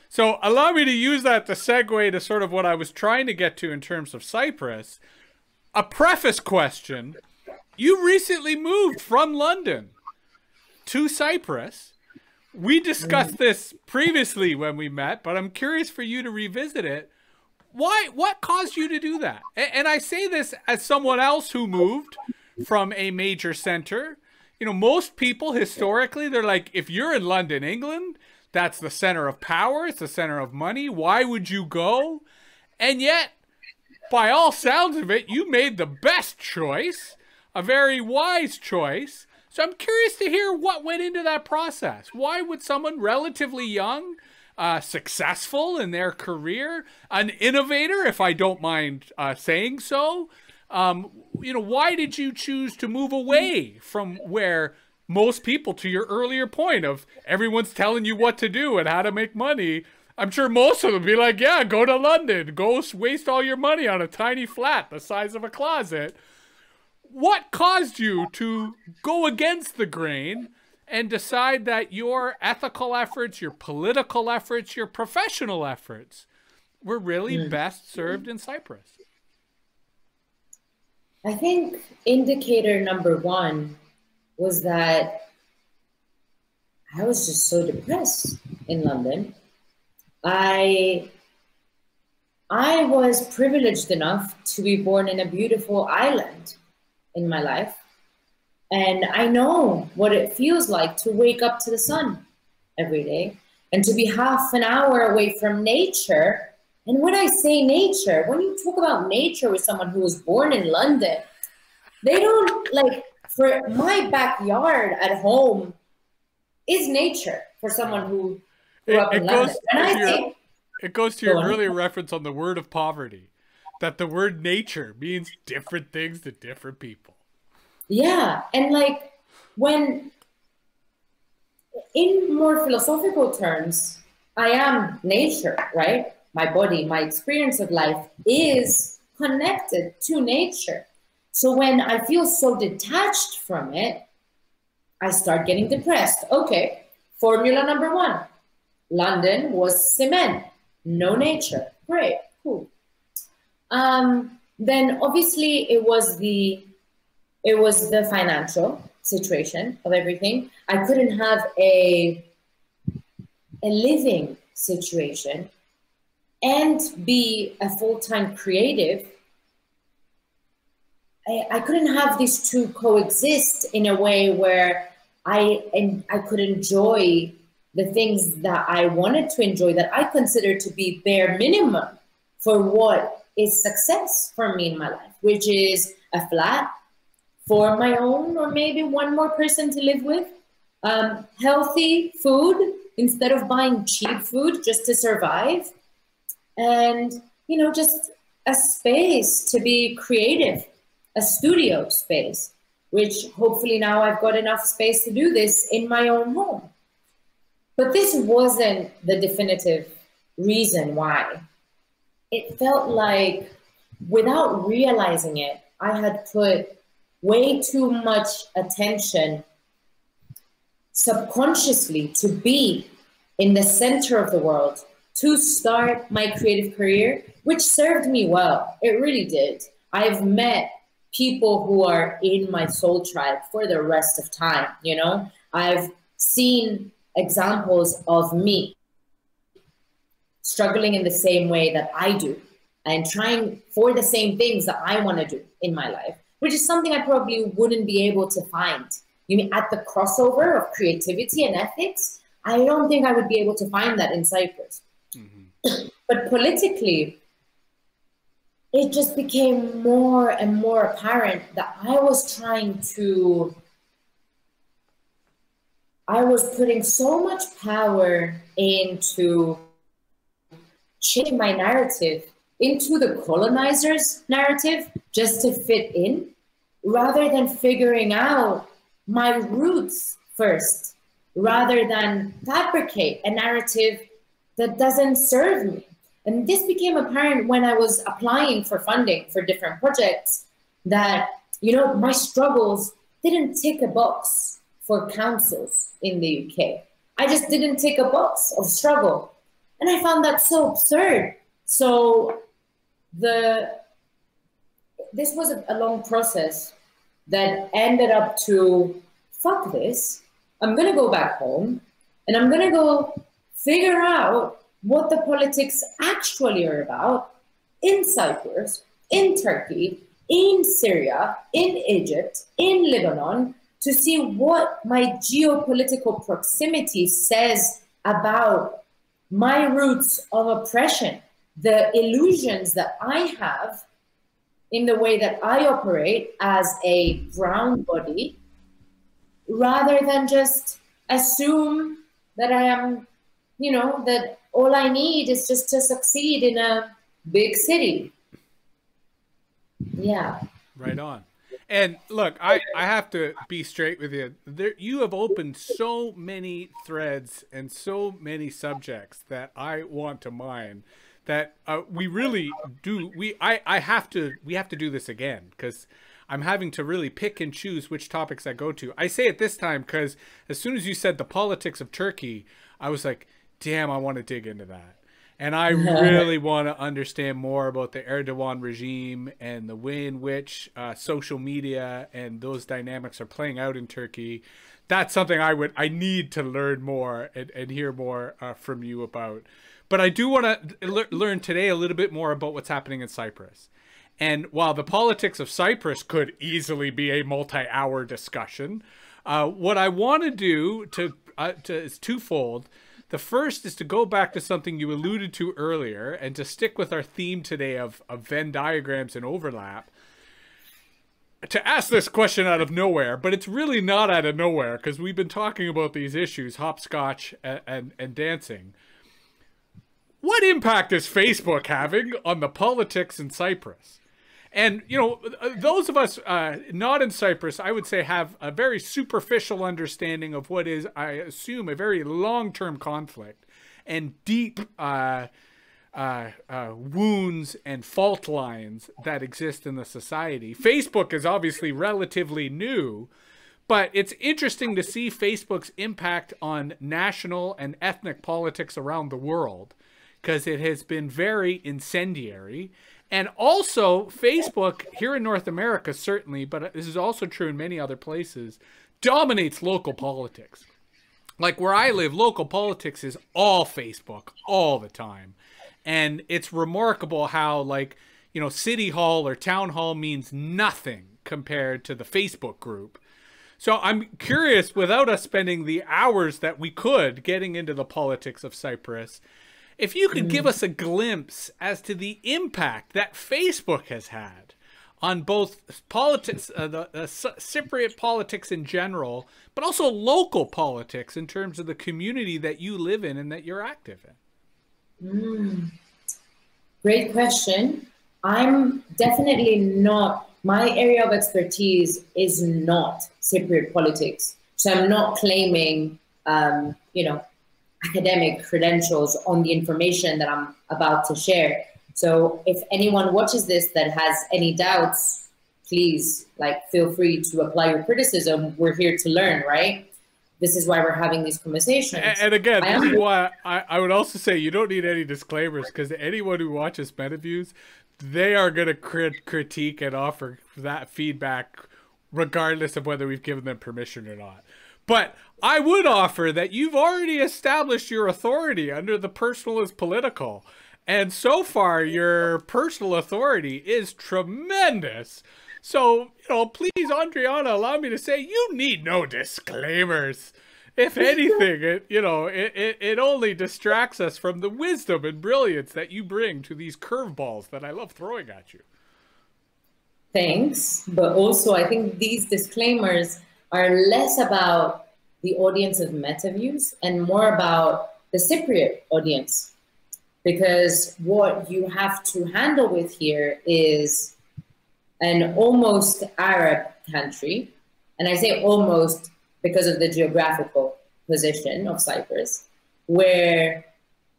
So allow me to use that to segue to sort of what I was trying to get to in terms of Cyprus. A preface question. You recently moved from London to Cyprus. We discussed this previously when we met, but I'm curious for you to revisit it. What caused you to do that? And I say this as someone else who moved from a major center. You know, most people historically, they're like, if you're in London, England, that's the center of power. It's the center of money. Why would you go? And yet, by all sounds of it, you made the best choice, a very wise choice. So I'm curious to hear what went into that process. Why would someone relatively young, successful in their career, an innovator, if I don't mind saying so, you know, why did you choose to move away from where most people, to your earlier point of everyone's telling you what to do and how to make money, I'm sure most of them be like, yeah, go to London, go waste all your money on a tiny flat the size of a closet. What caused you to go against the grain and decide that your ethical efforts, your political efforts, your professional efforts were really best served in Cyprus? I think indicator number one was that I was just so depressed in London. I was privileged enough to be born in a beautiful island in my life. And I know what it feels like to wake up to the sun every day and to be half an hour away from nature. And when I say nature, when you talk about nature with someone who was born in London, they don't like, for my backyard at home is nature for someone who grew up in London. And it goes to your earlier reference on the word of poverty, that the word nature means different things to different people. Yeah. And like, when in more philosophical terms, I am nature, right? My body, my experience of life is connected to nature. So when I feel so detached from it, I start getting depressed. Okay, formula number one. London was cement, no nature. Great, cool. Then obviously it was the financial situation of everything. I couldn't have a living situation and be a full-time creative. I couldn't have these two coexist in a way where I could enjoy the things that I wanted to enjoy, that I consider to be bare minimum for what is success for me in my life, which is a flat for my own or maybe one more person to live with, healthy food instead of buying cheap food just to survive, and, you know, just a space to be creative, a studio space, which hopefully now I've got enough space to do this in my own home. But this wasn't the definitive reason why. It felt like, without realizing it, I had put way too much attention subconsciously to be in the center of the world, to start my creative career, which served me well. It really did. I've met people who are in my soul tribe for the rest of time, you know? I've seen examples of me struggling in the same way that I do and trying for the same things that I want to do in my life, which is something I probably wouldn't be able to find. You mean at the crossover of creativity and ethics? I don't think I would be able to find that in Cyprus. Mm-hmm. But politically, it just became more and more apparent that I was putting so much power into changing my narrative into the colonizer's narrative just to fit in, rather than figuring out my roots first, rather than fabricate a narrative that doesn't serve me. And this became apparent when I was applying for funding for different projects, that, you know, my struggles didn't tick a box for councils in the UK. I just didn't tick a box of struggle. And I found that so absurd. So this was a long process that ended up to, fuck this, I'm gonna go back home and I'm gonna go figure out what the politics actually are about in Cyprus, in Turkey, in Syria, in Egypt, in Lebanon, to see what my geopolitical proximity says about my roots of oppression, the illusions that I have in the way that I operate as a brown body, rather than just assume that I am, you know, that all I need is just to succeed in a big city. Yeah. Right on. And look, I have to be straight with you. You have opened so many threads and so many subjects that I want to mine, that we really do. We have to do this again, because I'm having to really pick and choose which topics I go to. I say it this time because as soon as you said the politics of Turkey, I was like, damn, I want to dig into that. And I really want to understand more about the Erdogan regime and the way in which social media and those dynamics are playing out in Turkey. That's something I need to learn more and hear more from you about. But I do want to learn today a little bit more about what's happening in Cyprus. And while the politics of Cyprus could easily be a multi-hour discussion, what I want to do is twofold. The first is to go back to something you alluded to earlier and to stick with our theme today of Venn diagrams and overlap. To ask this question out of nowhere, but it's really not out of nowhere, because we've been talking about these issues, hopscotch and dancing. What impact is Facebook having on the politics in Cyprus? And, you know, those of us not in Cyprus, I would say, have a very superficial understanding of what is, I assume, a very long-term conflict and deep wounds and fault lines that exist in the society. Facebook is obviously relatively new, but it's interesting to see Facebook's impact on national and ethnic politics around the world, because it has been very incendiary. And also, Facebook, here in North America, certainly, but this is also true in many other places, dominates local politics. Like where I live, local politics is all Facebook all the time. And it's remarkable how, like, you know, City Hall or Town Hall means nothing compared to the Facebook group. So I'm curious, without us spending the hours that we could getting into the politics of Cyprus, if you could give us a glimpse as to the impact that Facebook has had on both politics, the Cypriot politics in general, but also local politics in terms of the community that you live in and that you're active in. Great question. I'm definitely not, my area of expertise is not Cypriot politics. So I'm not claiming, you know, academic credentials on the information that I'm about to share. So if anyone watches this that has any doubts, please, like, feel free to apply your criticism. We're here to learn, right? this is why we're having these conversations. And again, this is why I would also say you don't need any disclaimers, because anyone who watches Metaviews, they are going to critique and offer that feedback regardless of whether we've given them permission or not. But I would offer that you've already established your authority under the personal is political. And so far, your personal authority is tremendous. So, please, Andriana, allow me to say you need no disclaimers. If anything, it only distracts us from the wisdom and brilliance that you bring to these curveballs that I love throwing at you. Thanks. But also, I think these disclaimers are less about the audience of Metaviews and more about the Cypriot audience. Because what you have to handle with here is an almost Arab country. And I say almost because of the geographical position of Cyprus, where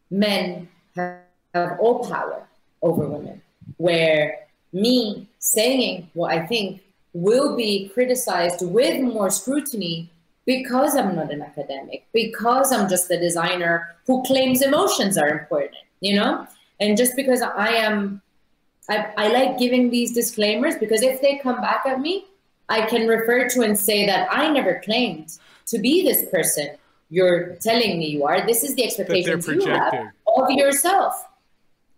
men have all power over women, where me saying what I think will be criticized with more scrutiny because I'm not an academic, because I'm just a designer who claims emotions are important, And just because I like giving these disclaimers, because if they come back at me, I can refer to and say that I never claimed to be this person you're telling me you are. This is the expectations you have of yourself.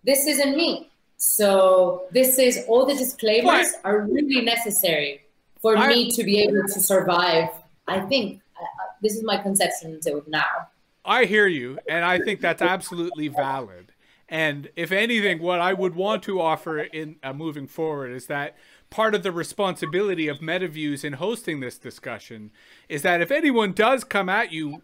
This isn't me. So all the disclaimers are really necessary for me to be able to survive. I think this is my conception until now. I hear you, and I think that's absolutely valid. And if anything, what I would want to offer in moving forward is that part of the responsibility of Metaviews in hosting this discussion is that if anyone does come at you,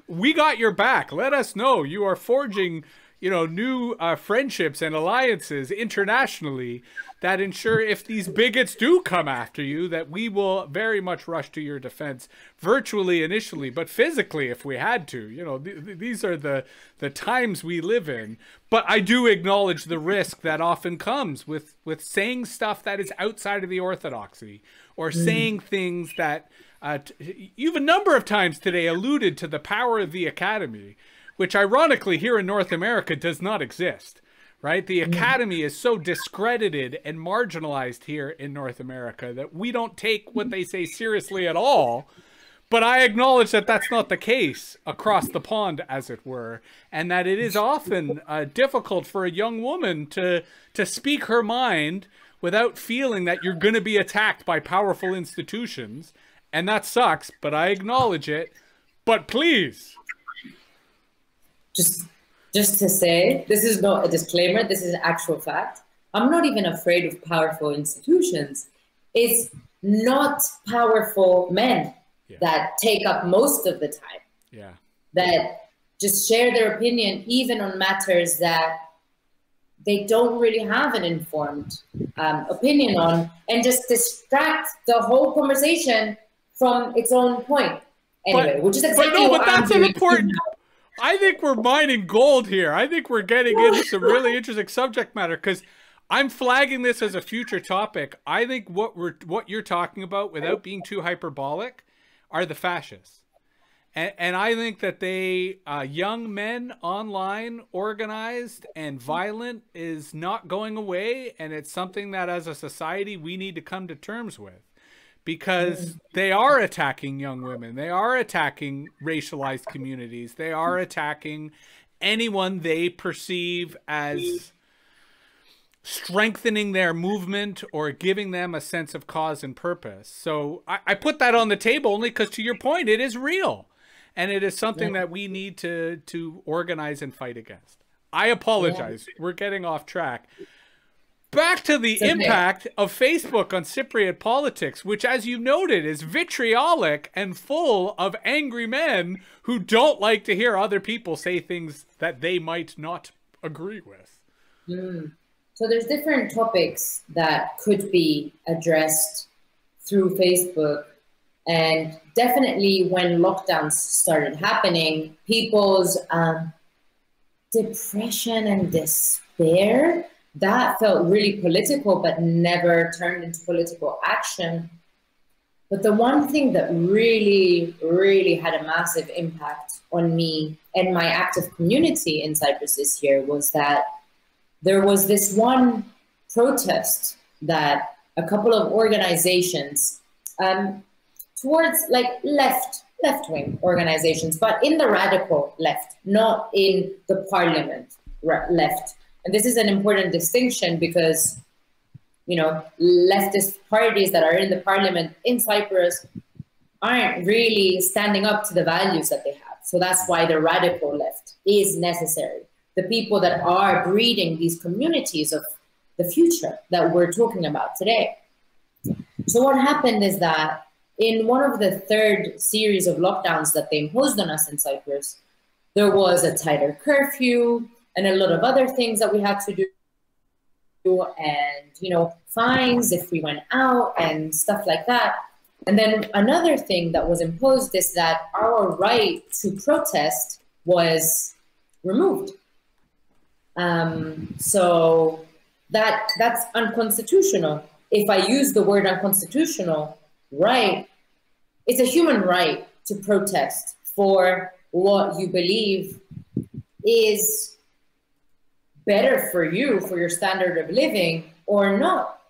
we got your back. Let us know. You are forging, new friendships and alliances internationally that ensure if these bigots do come after you, that we will very much rush to your defense, virtually initially, but physically if we had to. These are the times we live in. But I do acknowledge the risk that often comes with saying stuff that is outside of the orthodoxy, or saying things that you've a number of times today alluded to the power of the academy, which ironically here in North America does not exist, right? The academy is so discredited and marginalized here in North America that we don't take what they say seriously at all. But I acknowledge that that's not the case across the pond, as it were, and that it is often difficult for a young woman to speak her mind without feeling that you're going to be attacked by powerful institutions. And that sucks, but I acknowledge it. But please, Just to say, this is not a disclaimer, this is an actual fact. I'm not even afraid of powerful institutions. It's not powerful men that take up most of the time. That just share their opinion, even on matters that they don't really have an informed opinion on, and just distract the whole conversation from its own point. Anyway, which is exactly what that's I'm an doing. important. I think we're mining gold here. I think we're getting into some really interesting subject matter, because I'm flagging this as a future topic. I think what you're talking about, without being too hyperbolic, are the fascists. And I think that they, young men online, organized and violent, is not going away. And it's something that as a society we need to come to terms with. Because they are attacking young women. They are attacking racialized communities. They are attacking anyone they perceive as strengthening their movement or giving them a sense of cause and purpose. So I put that on the table only because, to your point, it is real. And it is something that we need to organize and fight against. I apologize. We're getting off track. Back to the impact of Facebook on Cypriot politics, which, as you noted, is vitriolic and full of angry men who don't like to hear other people say things that they might not agree with. So there's different topics that could be addressed through Facebook. And definitely when lockdowns started happening, people's depression and despair, that felt really political, but never turned into political action. But the one thing that really, really had a massive impact on me and my active community in Cyprus this year was that there was this one protest that a couple of organizations, towards like left-wing organizations, but in the radical left, not in the parliament left. And this is an important distinction because, you know, leftist parties that are in the parliament in Cyprus aren't really standing up to the values that they have. So that's why the radical left is necessary. The people that are breeding these communities of the future that we're talking about today. So what happened is that in one of the third series of lockdowns that they imposed on us in Cyprus, there was a tighter curfew and a lot of other things that we had to do, and, you know, fines if we went out and stuff like that. And then another thing that was imposed is that our right to protest was removed. So that's unconstitutional. If I use the word unconstitutional, right, it's a human right to protest for what you believe is better for you, for your standard of living, or not.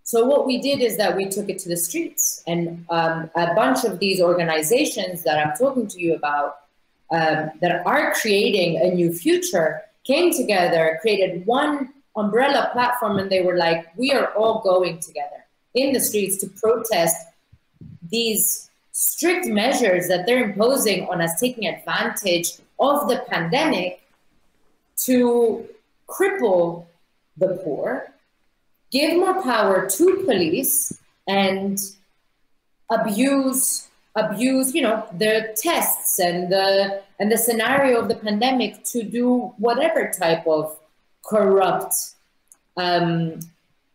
So what we did is that we took it to the streets, and a bunch of these organizations that I'm talking to you about that are creating a new future came together, created one umbrella platform, and they were like, we are all going together in the streets to protest these strict measures that they're imposing on us, taking advantage of the pandemic to cripple the poor, give more power to police, and abuse, you know, the tests and the scenario of the pandemic to do whatever type of corrupt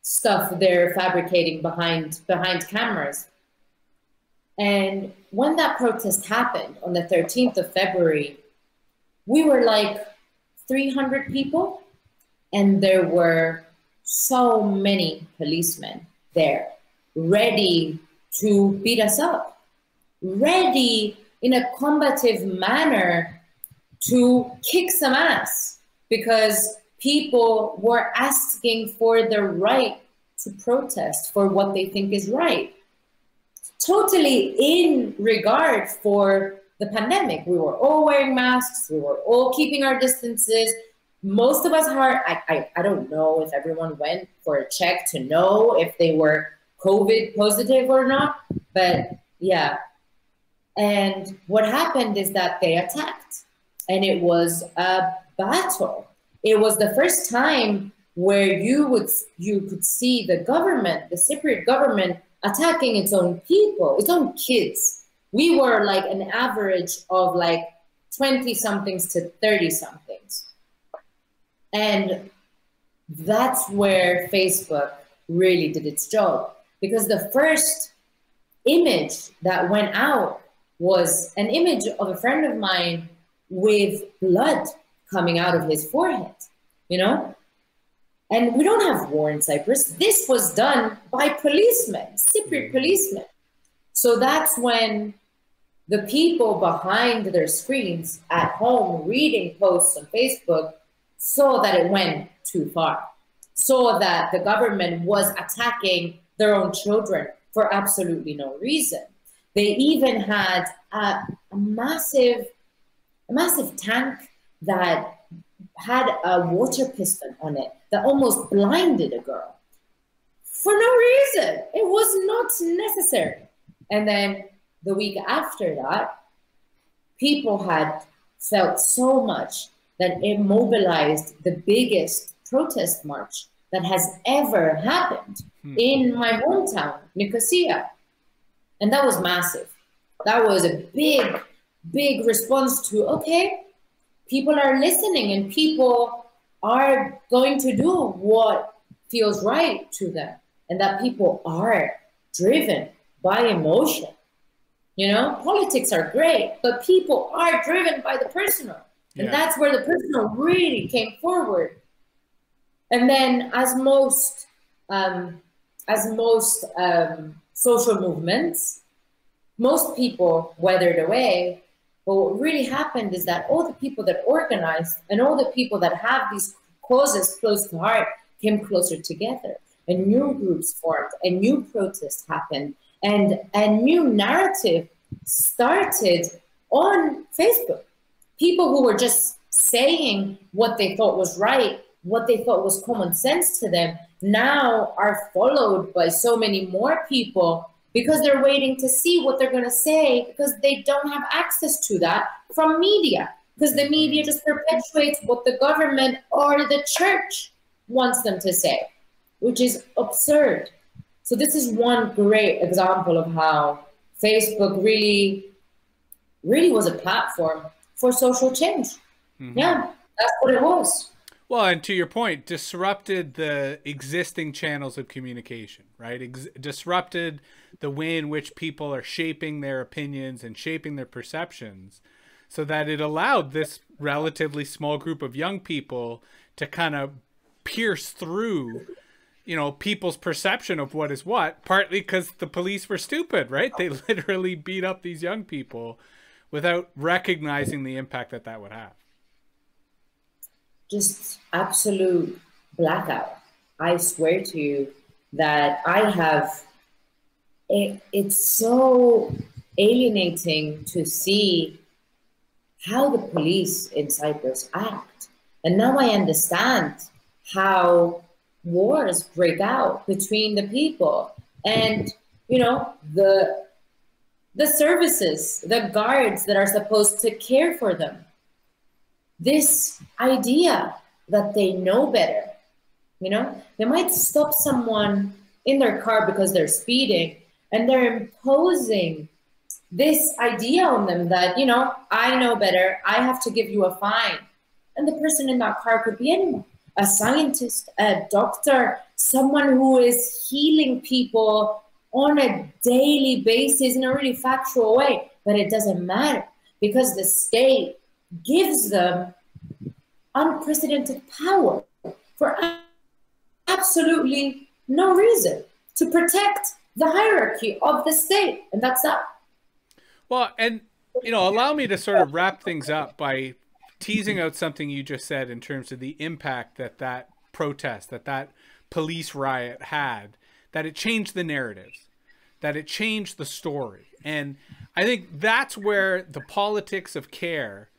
stuff they're fabricating behind cameras. And when that protest happened on the 13th of February, we were like 300 people, and there were so many policemen there, ready to beat us up, ready in a combative manner to kick some ass, because people were asking for the right to protest for what they think is right. Totally in regard for the pandemic. We were all wearing masks, we were all keeping our distances. Most of us are, I don't know if everyone went for a check to know if they were COVID positive or not, but yeah. And what happened is that they attacked, and it was a battle. It was the first time where you could see the government, the Cypriot government, attacking its own people, its own kids. We were like an average of like 20-somethings to 30-somethings. And that's where Facebook really did its job, because the first image that went out was an image of a friend of mine with blood coming out of his forehead, you know? And we don't have war in Cyprus. This was done by policemen, Cypriot policemen. So that's when the people behind their screens at home reading posts on Facebook saw that it went too far, saw that the government was attacking their own children for absolutely no reason. They even had a massive tank that had a water piston on it that almost blinded a girl for no reason. It was not necessary. And then the week after that, people had felt so much that it mobilized the biggest protest march that has ever happened in my hometown, Nicosia. And that was massive. That was a big, big response to, okay, people are listening and people are going to do what feels right to them, and that people are driven by emotion. You know, politics are great, but people are driven by the personal. And that's where the personal really came forward. And then as most social movements. Most people weathered away. But what really happened is that all the people that organized and all the people that have these causes close to heart came closer together. And new groups formed, and new protests happened, and a new narrative started on Facebook. People who were just saying what they thought was right, what they thought was common sense to them, now are followed by so many more people because they're waiting to see what they're going to say, because they don't have access to that from media, because the media just perpetuates what the government or the church wants them to say, which is absurd. So this is one great example of how Facebook really was a platform for social change. Yeah, that's what it was. Well, and to your point, disrupted the existing channels of communication, right? Disrupted the way in which people are shaping their opinions and shaping their perceptions, so that it allowed this relatively small group of young people to kind of pierce through, you know, people's perception of what is what, partly because the police were stupid, right? They literally beat up these young people without recognizing the impact that that would have. Just absolute blackout. I swear to you that I have, it's so alienating to see how the police in Cyprus act. And now I understand how wars break out between the people and, you know, the services, the guards that are supposed to care for them. This idea that they know better, you know, they might stop someone in their car because they're speeding, and they're imposing this idea on them that, you know, I know better, I have to give you a fine. And the person in that car could be anyone, a scientist, a doctor, someone who is healing people on a daily basis in a really factual way. But it doesn't matter, because the state gives them unprecedented power for absolutely no reason, to protect the hierarchy of the state. And that's that. Well, and, you know, allow me to sort of wrap things up by teasing out something you just said in terms of the impact that that protest, that police riot had, that it changed the narratives, that it changed the story. And I think that's where the politics of care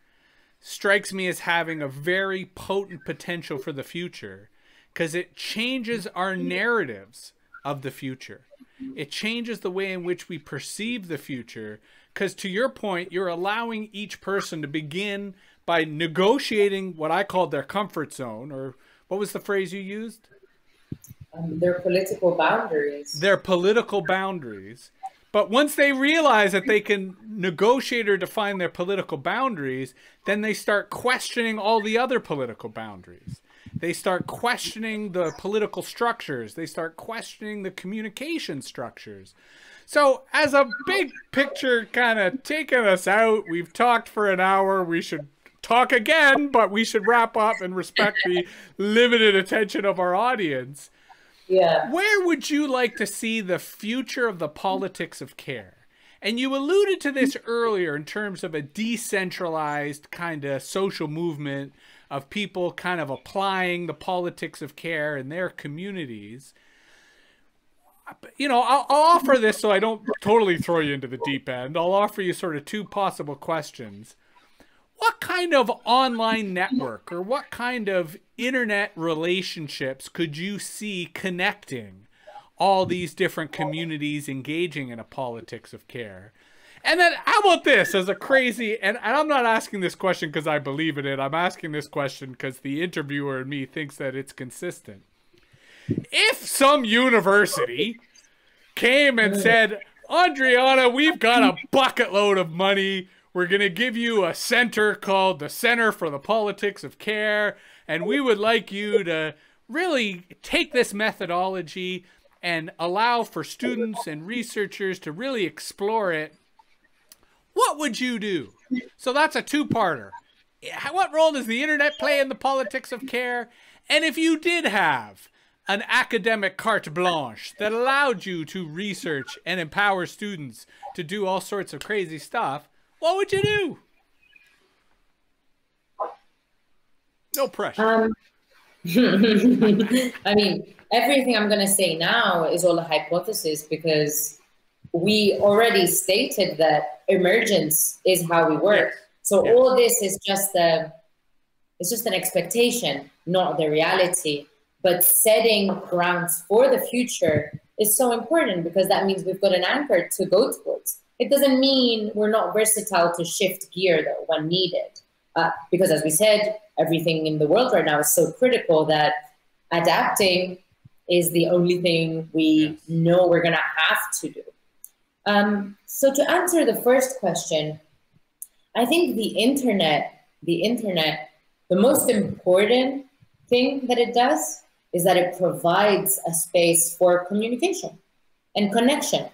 strikes me as having a very potent potential for the future, because it changes our narratives of the future. It changes the way in which we perceive the future, because to your point, you're allowing each person to begin by negotiating what I called their comfort zone, or what was the phrase you used? Their political boundaries. Their political boundaries. But once they realize that they can negotiate or define their political boundaries, then they start questioning all the other political boundaries. They start questioning the political structures. They start questioning the communication structures. So as a big picture kind of taking us out, we've talked for an hour. We should talk again, but we should wrap up and respect the limited attention of our audience. Yeah. Where would you like to see the future of the politics of care? And you alluded to this earlier in terms of a decentralized kind of social movement of people kind of applying the politics of care in their communities. You know, I'll offer this so I don't totally throw you into the deep end. I'll offer you sort of two possible questions. What kind of online network or what kind of internet relationships could you see connecting all these different communities engaging in a politics of care? And then how about this as a crazy, and I'm not asking this question because I believe in it. I'm asking this question because the interviewer in me thinks that it's consistent. If some university came and said, Andriana, we've got a bucket load of money. We're going to give you a center called the Center for the Politics of Care, and we would like you to really take this methodology and allow for students and researchers to really explore it. What would you do? So that's a two-parter. What role does the internet play in the politics of care? And if you did have an academic carte blanche that allowed you to research and empower students to do all sorts of crazy stuff, what would you do? No pressure. I mean, everything I'm going to say now is all a hypothesis, because we already stated that emergence is how we work. Yes. So Yes. all this is just it's just an expectation, not the reality. But setting grounds for the future is so important, because that means we've got an anchor to go towards. It doesn't mean we're not versatile to shift gear though when needed. Because as we said, everything in the world right now is so critical that adapting is the only thing we know we're going to have to do. So to answer the first question, I think the internet, the most important thing that it does is that it provides a space for communication and connection.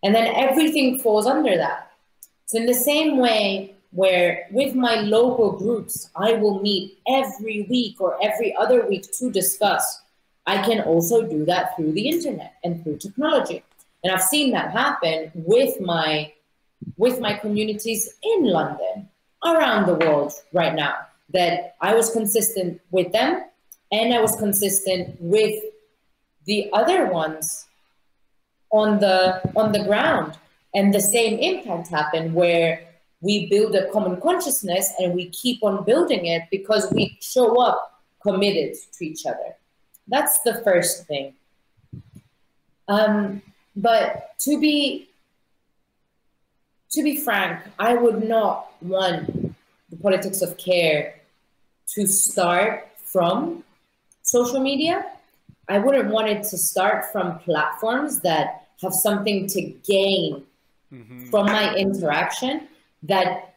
And then everything falls under that. So in the same way where with my local groups, I will meet every week or every other week to discuss, I can also do that through the internet and through technology. And I've seen that happen with my communities in London, around the world right now, that I was consistent with them and I was consistent with the other ones on the ground. And the same impact happened where we build a common consciousness and we keep on building it because we show up committed to each other. That's the first thing. But to be frank, I would not want the politics of care to start from social media. I wouldn't want it to start from platforms that have something to gain from my interaction, that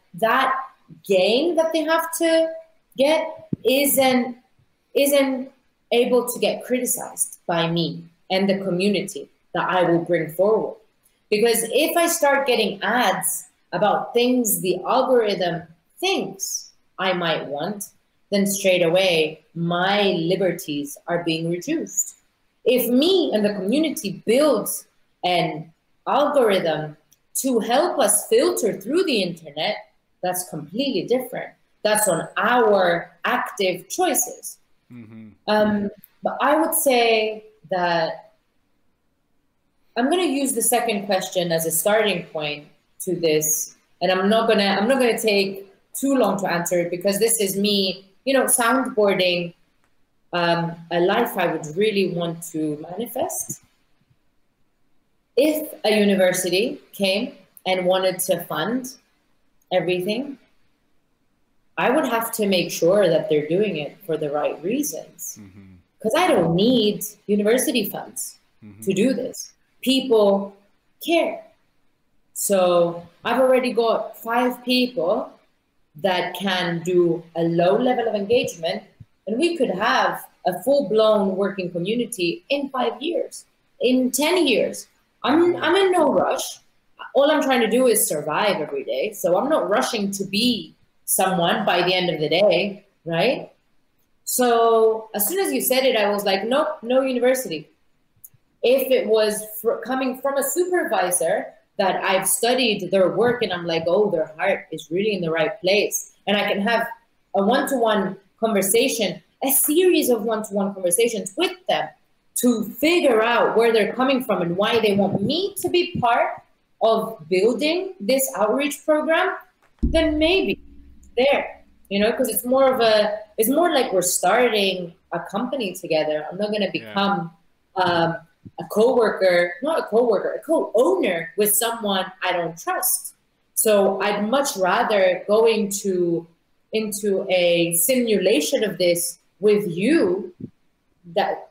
gain that they have to get isn't able to get criticized by me and the community that I will bring forward. Because if I start getting ads about things the algorithm thinks I might want, then straight away my liberties are being reduced. If me and the community builds an algorithm to help us filter through the internet, that's completely different. That's on our active choices. But I would say that I'm going to use the second question as a starting point to this, and I'm not gonna take too long to answer it, because this is me, soundboarding a life I would really want to manifest. If a university came and wanted to fund everything, I would have to make sure that they're doing it for the right reasons. Because I don't need university funds to do this. People care. So I've already got 5 people that can do a low level of engagement, and we could have a full-blown working community in 5 years, in 10 years. I'm in no rush. All I'm trying to do is survive every day. So I'm not rushing to be someone by the end of the day, right? So as soon as you said it, I was like, nope, no university. If it was coming from a supervisor that I've studied their work and I'm like, oh, their heart is really in the right place, and I can have a one-to-one conversation, a series of one-to-one conversations with them to figure out where they're coming from and why they want me to be part of building this outreach program, then maybe there, because it's more like we're starting a company together. I'm not going to become a co-owner with someone I don't trust. So I'd much rather go into a simulation of this with you that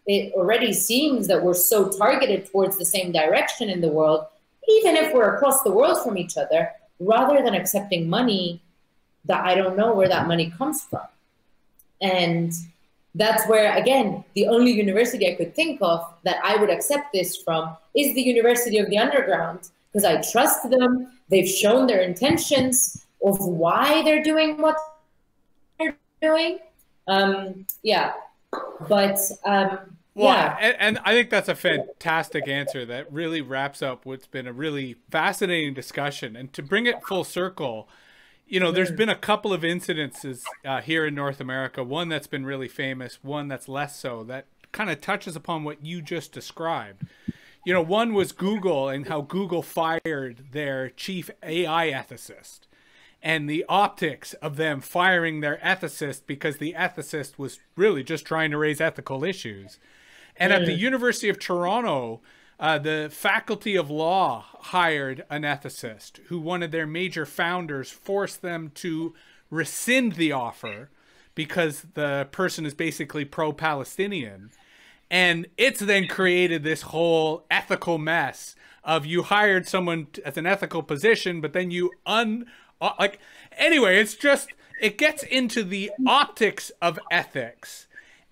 it already seems that we're so targeted towards the same direction in the world, even if we're across the world from each other, rather than accepting money that I don't know where that money comes from. And that's where, again, the only university I could think of that I would accept this from is the University of the Underground, because I trust them. They've shown their intentions of why they're doing what they're doing. But Well, yeah. and I think that's a fantastic answer that really wraps up what's been a really fascinating discussion. And to bring it full circle, you know, there's been a couple of incidences here in North America, one that's been really famous, one that's less so, that kind of touches upon what you just described. You know, one was Google and how Google fired their chief AI ethicist, and the optics of them firing their ethicist because the ethicist was really just trying to raise ethical issues. And at the University of Toronto, the faculty of law hired an ethicist who one of their major founders forced them to rescind the offer because the person is basically pro-Palestinian. And it's then created this whole ethical mess of you hired someone as an ethical position, but then you anyway, it's just, it gets into the optics of ethics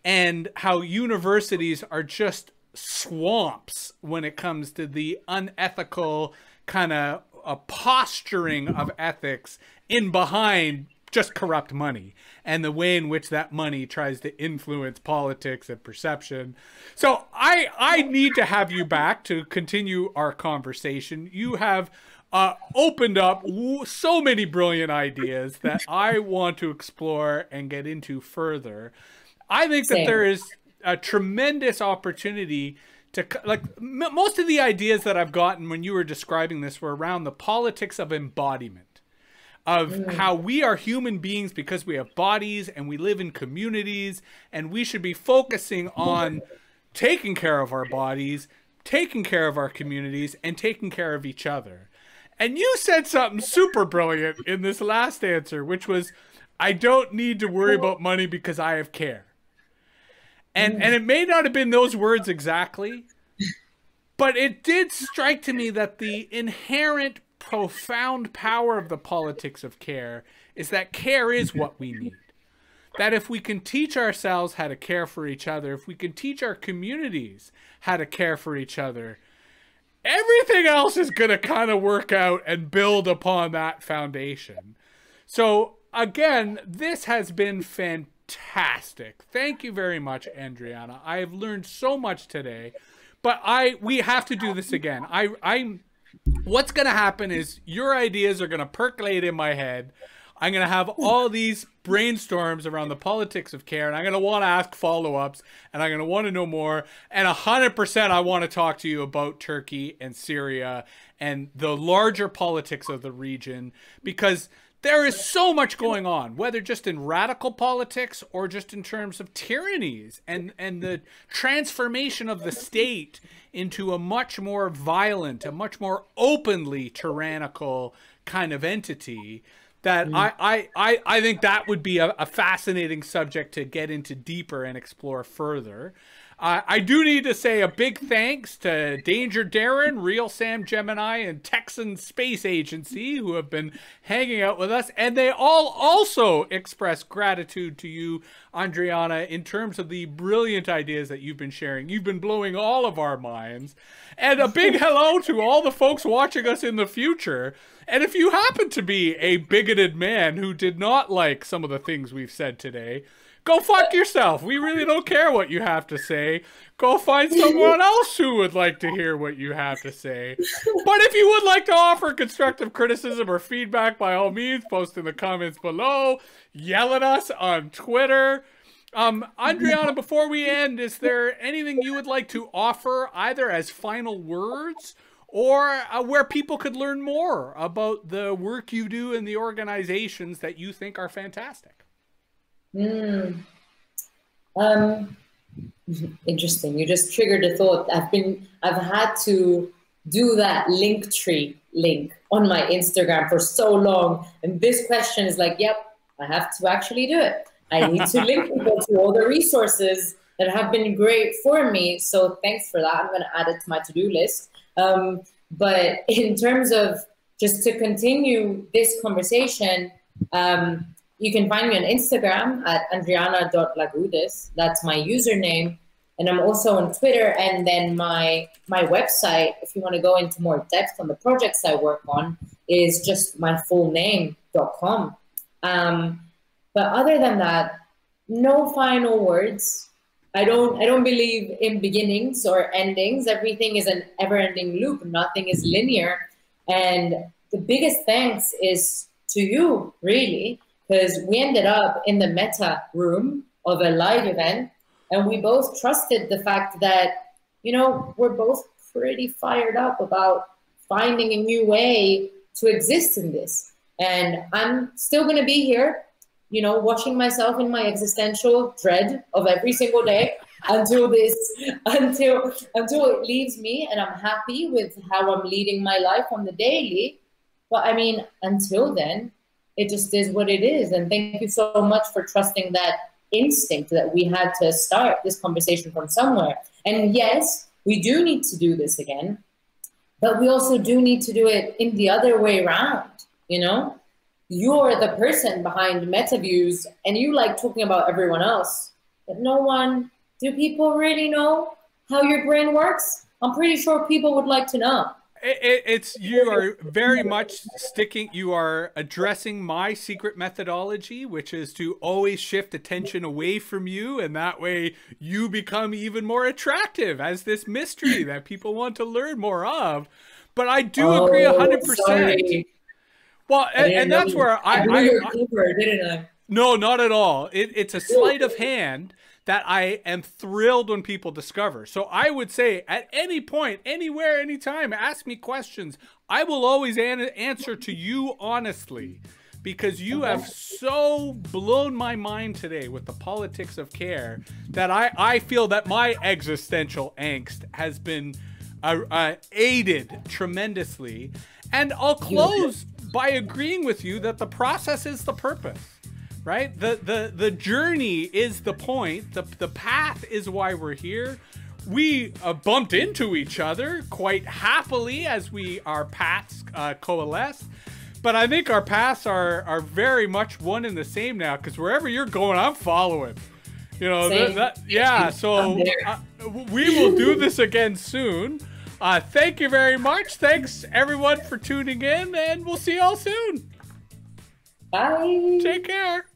and how universities are just swamps when it comes to the unethical kind of posturing of ethics in behind just corrupt money and the way in which that money tries to influence politics and perception. So I need to have you back to continue our conversation. You have opened up so many brilliant ideas that I want to explore and get into further. I think that there is a tremendous opportunity to, like, most of the ideas that I've gotten when you were describing this were around the politics of embodiment, of how we are human beings because we have bodies and we live in communities, and we should be focusing on taking care of our bodies, taking care of our communities, and taking care of each other. And you said something super brilliant in this last answer, which was, I don't need to worry about money because I have care. And it may not have been those words exactly, but it did strike to me that the inherent profound power of the politics of care is that care is what we need. That if we can teach ourselves how to care for each other, if we can teach our communities how to care for each other, everything else is going to kind of work out and build upon that foundation. So again, this has been fantastic. Thank you very much, Andriana. I have learned so much today, but we have to do this again. What's going to happen is your ideas are going to percolate in my head. I'm going to have all these brainstorms around the politics of care, and I'm going to want to ask follow-ups, and I'm going to want to know more. And 100% I want to talk to you about Turkey and Syria and the larger politics of the region, because there is so much going on, whether just in radical politics or just in terms of tyrannies and the transformation of the state into a much more violent, a much more openly tyrannical kind of entity. That I think that would be a fascinating subject to get into deeper and explore further. I do need to say a big thanks to Danger Darren, Real Sam Gemini, and Texan Space Agency, who have been hanging out with us. And they all also express gratitude to you, Andriana, in terms of the brilliant ideas that you've been sharing. You've been blowing all of our minds. And a big hello to all the folks watching us in the future. And if you happen to be a bigoted man who did not like some of the things we've said today, go fuck yourself. We really don't care what you have to say. Go find someone else who would like to hear what you have to say. But if you would like to offer constructive criticism or feedback, by all means, post in the comments below. Yell at us on Twitter. Andriana, before we end, is there anything you would like to offer, either as final words or where people could learn more about the work you do and the organizations that you think are fantastic? Interesting. You just triggered a thought. I've had to do that Linktree link on my Instagram for so long, and this question is like, yep, I have to actually do it. I need to link people to all the resources that have been great for me. So thanks for that. I'm going to add it to my to-do list. But in terms of just to continue this conversation, you can find me on Instagram at andriana.lagoudes. That's my username. And I'm also on Twitter. And then my website, if you want to go into more depth on the projects I work on, is just my full name.com. But other than that, no final words. I don't believe in beginnings or endings. Everything is an ever-ending loop. Nothing is linear. And the biggest thanks is to you, really, because we ended up in the meta room of a live event, and we both trusted the fact that, you know, we're both pretty fired up about finding a new way to exist in this. And I'm still going to be here, you know, watching myself in my existential dread of every single day until it leaves me, and I'm happy with how I'm leading my life on the daily. But I mean, until then, it just is what it is. And thank you so much for trusting that instinct that we had to start this conversation from somewhere. And yes, we do need to do this again, but we also do need to do it in the other way around, you know? You're the person behind Metaviews, and you like talking about everyone else, but do people really know how your brain works? I'm pretty sure people would like to know. You are very much you are addressing my secret methodology, which is to always shift attention away from you, and that way you become even more attractive as this mystery that people want to learn more of. But I do agree 100%. Sorry. Well, and that's where I didn't I? No, not at all. It's a sleight of hand that I am thrilled when people discover. So I would say at any point, anywhere, anytime, ask me questions. I will always answer to you honestly, because you have so blown my mind today with the politics of care that I feel that my existential angst has been aided tremendously. And I'll close by agreeing with you that the process is the purpose. Right? The journey is the point. The path is why we're here. We bumped into each other quite happily as our paths coalesce. But I think our paths are very much one and the same now, because wherever you're going, I'm following. You know, yeah. So we will do this again soon. Thank you very much. Thanks everyone for tuning in, and we'll see y'all soon. Bye. Take care.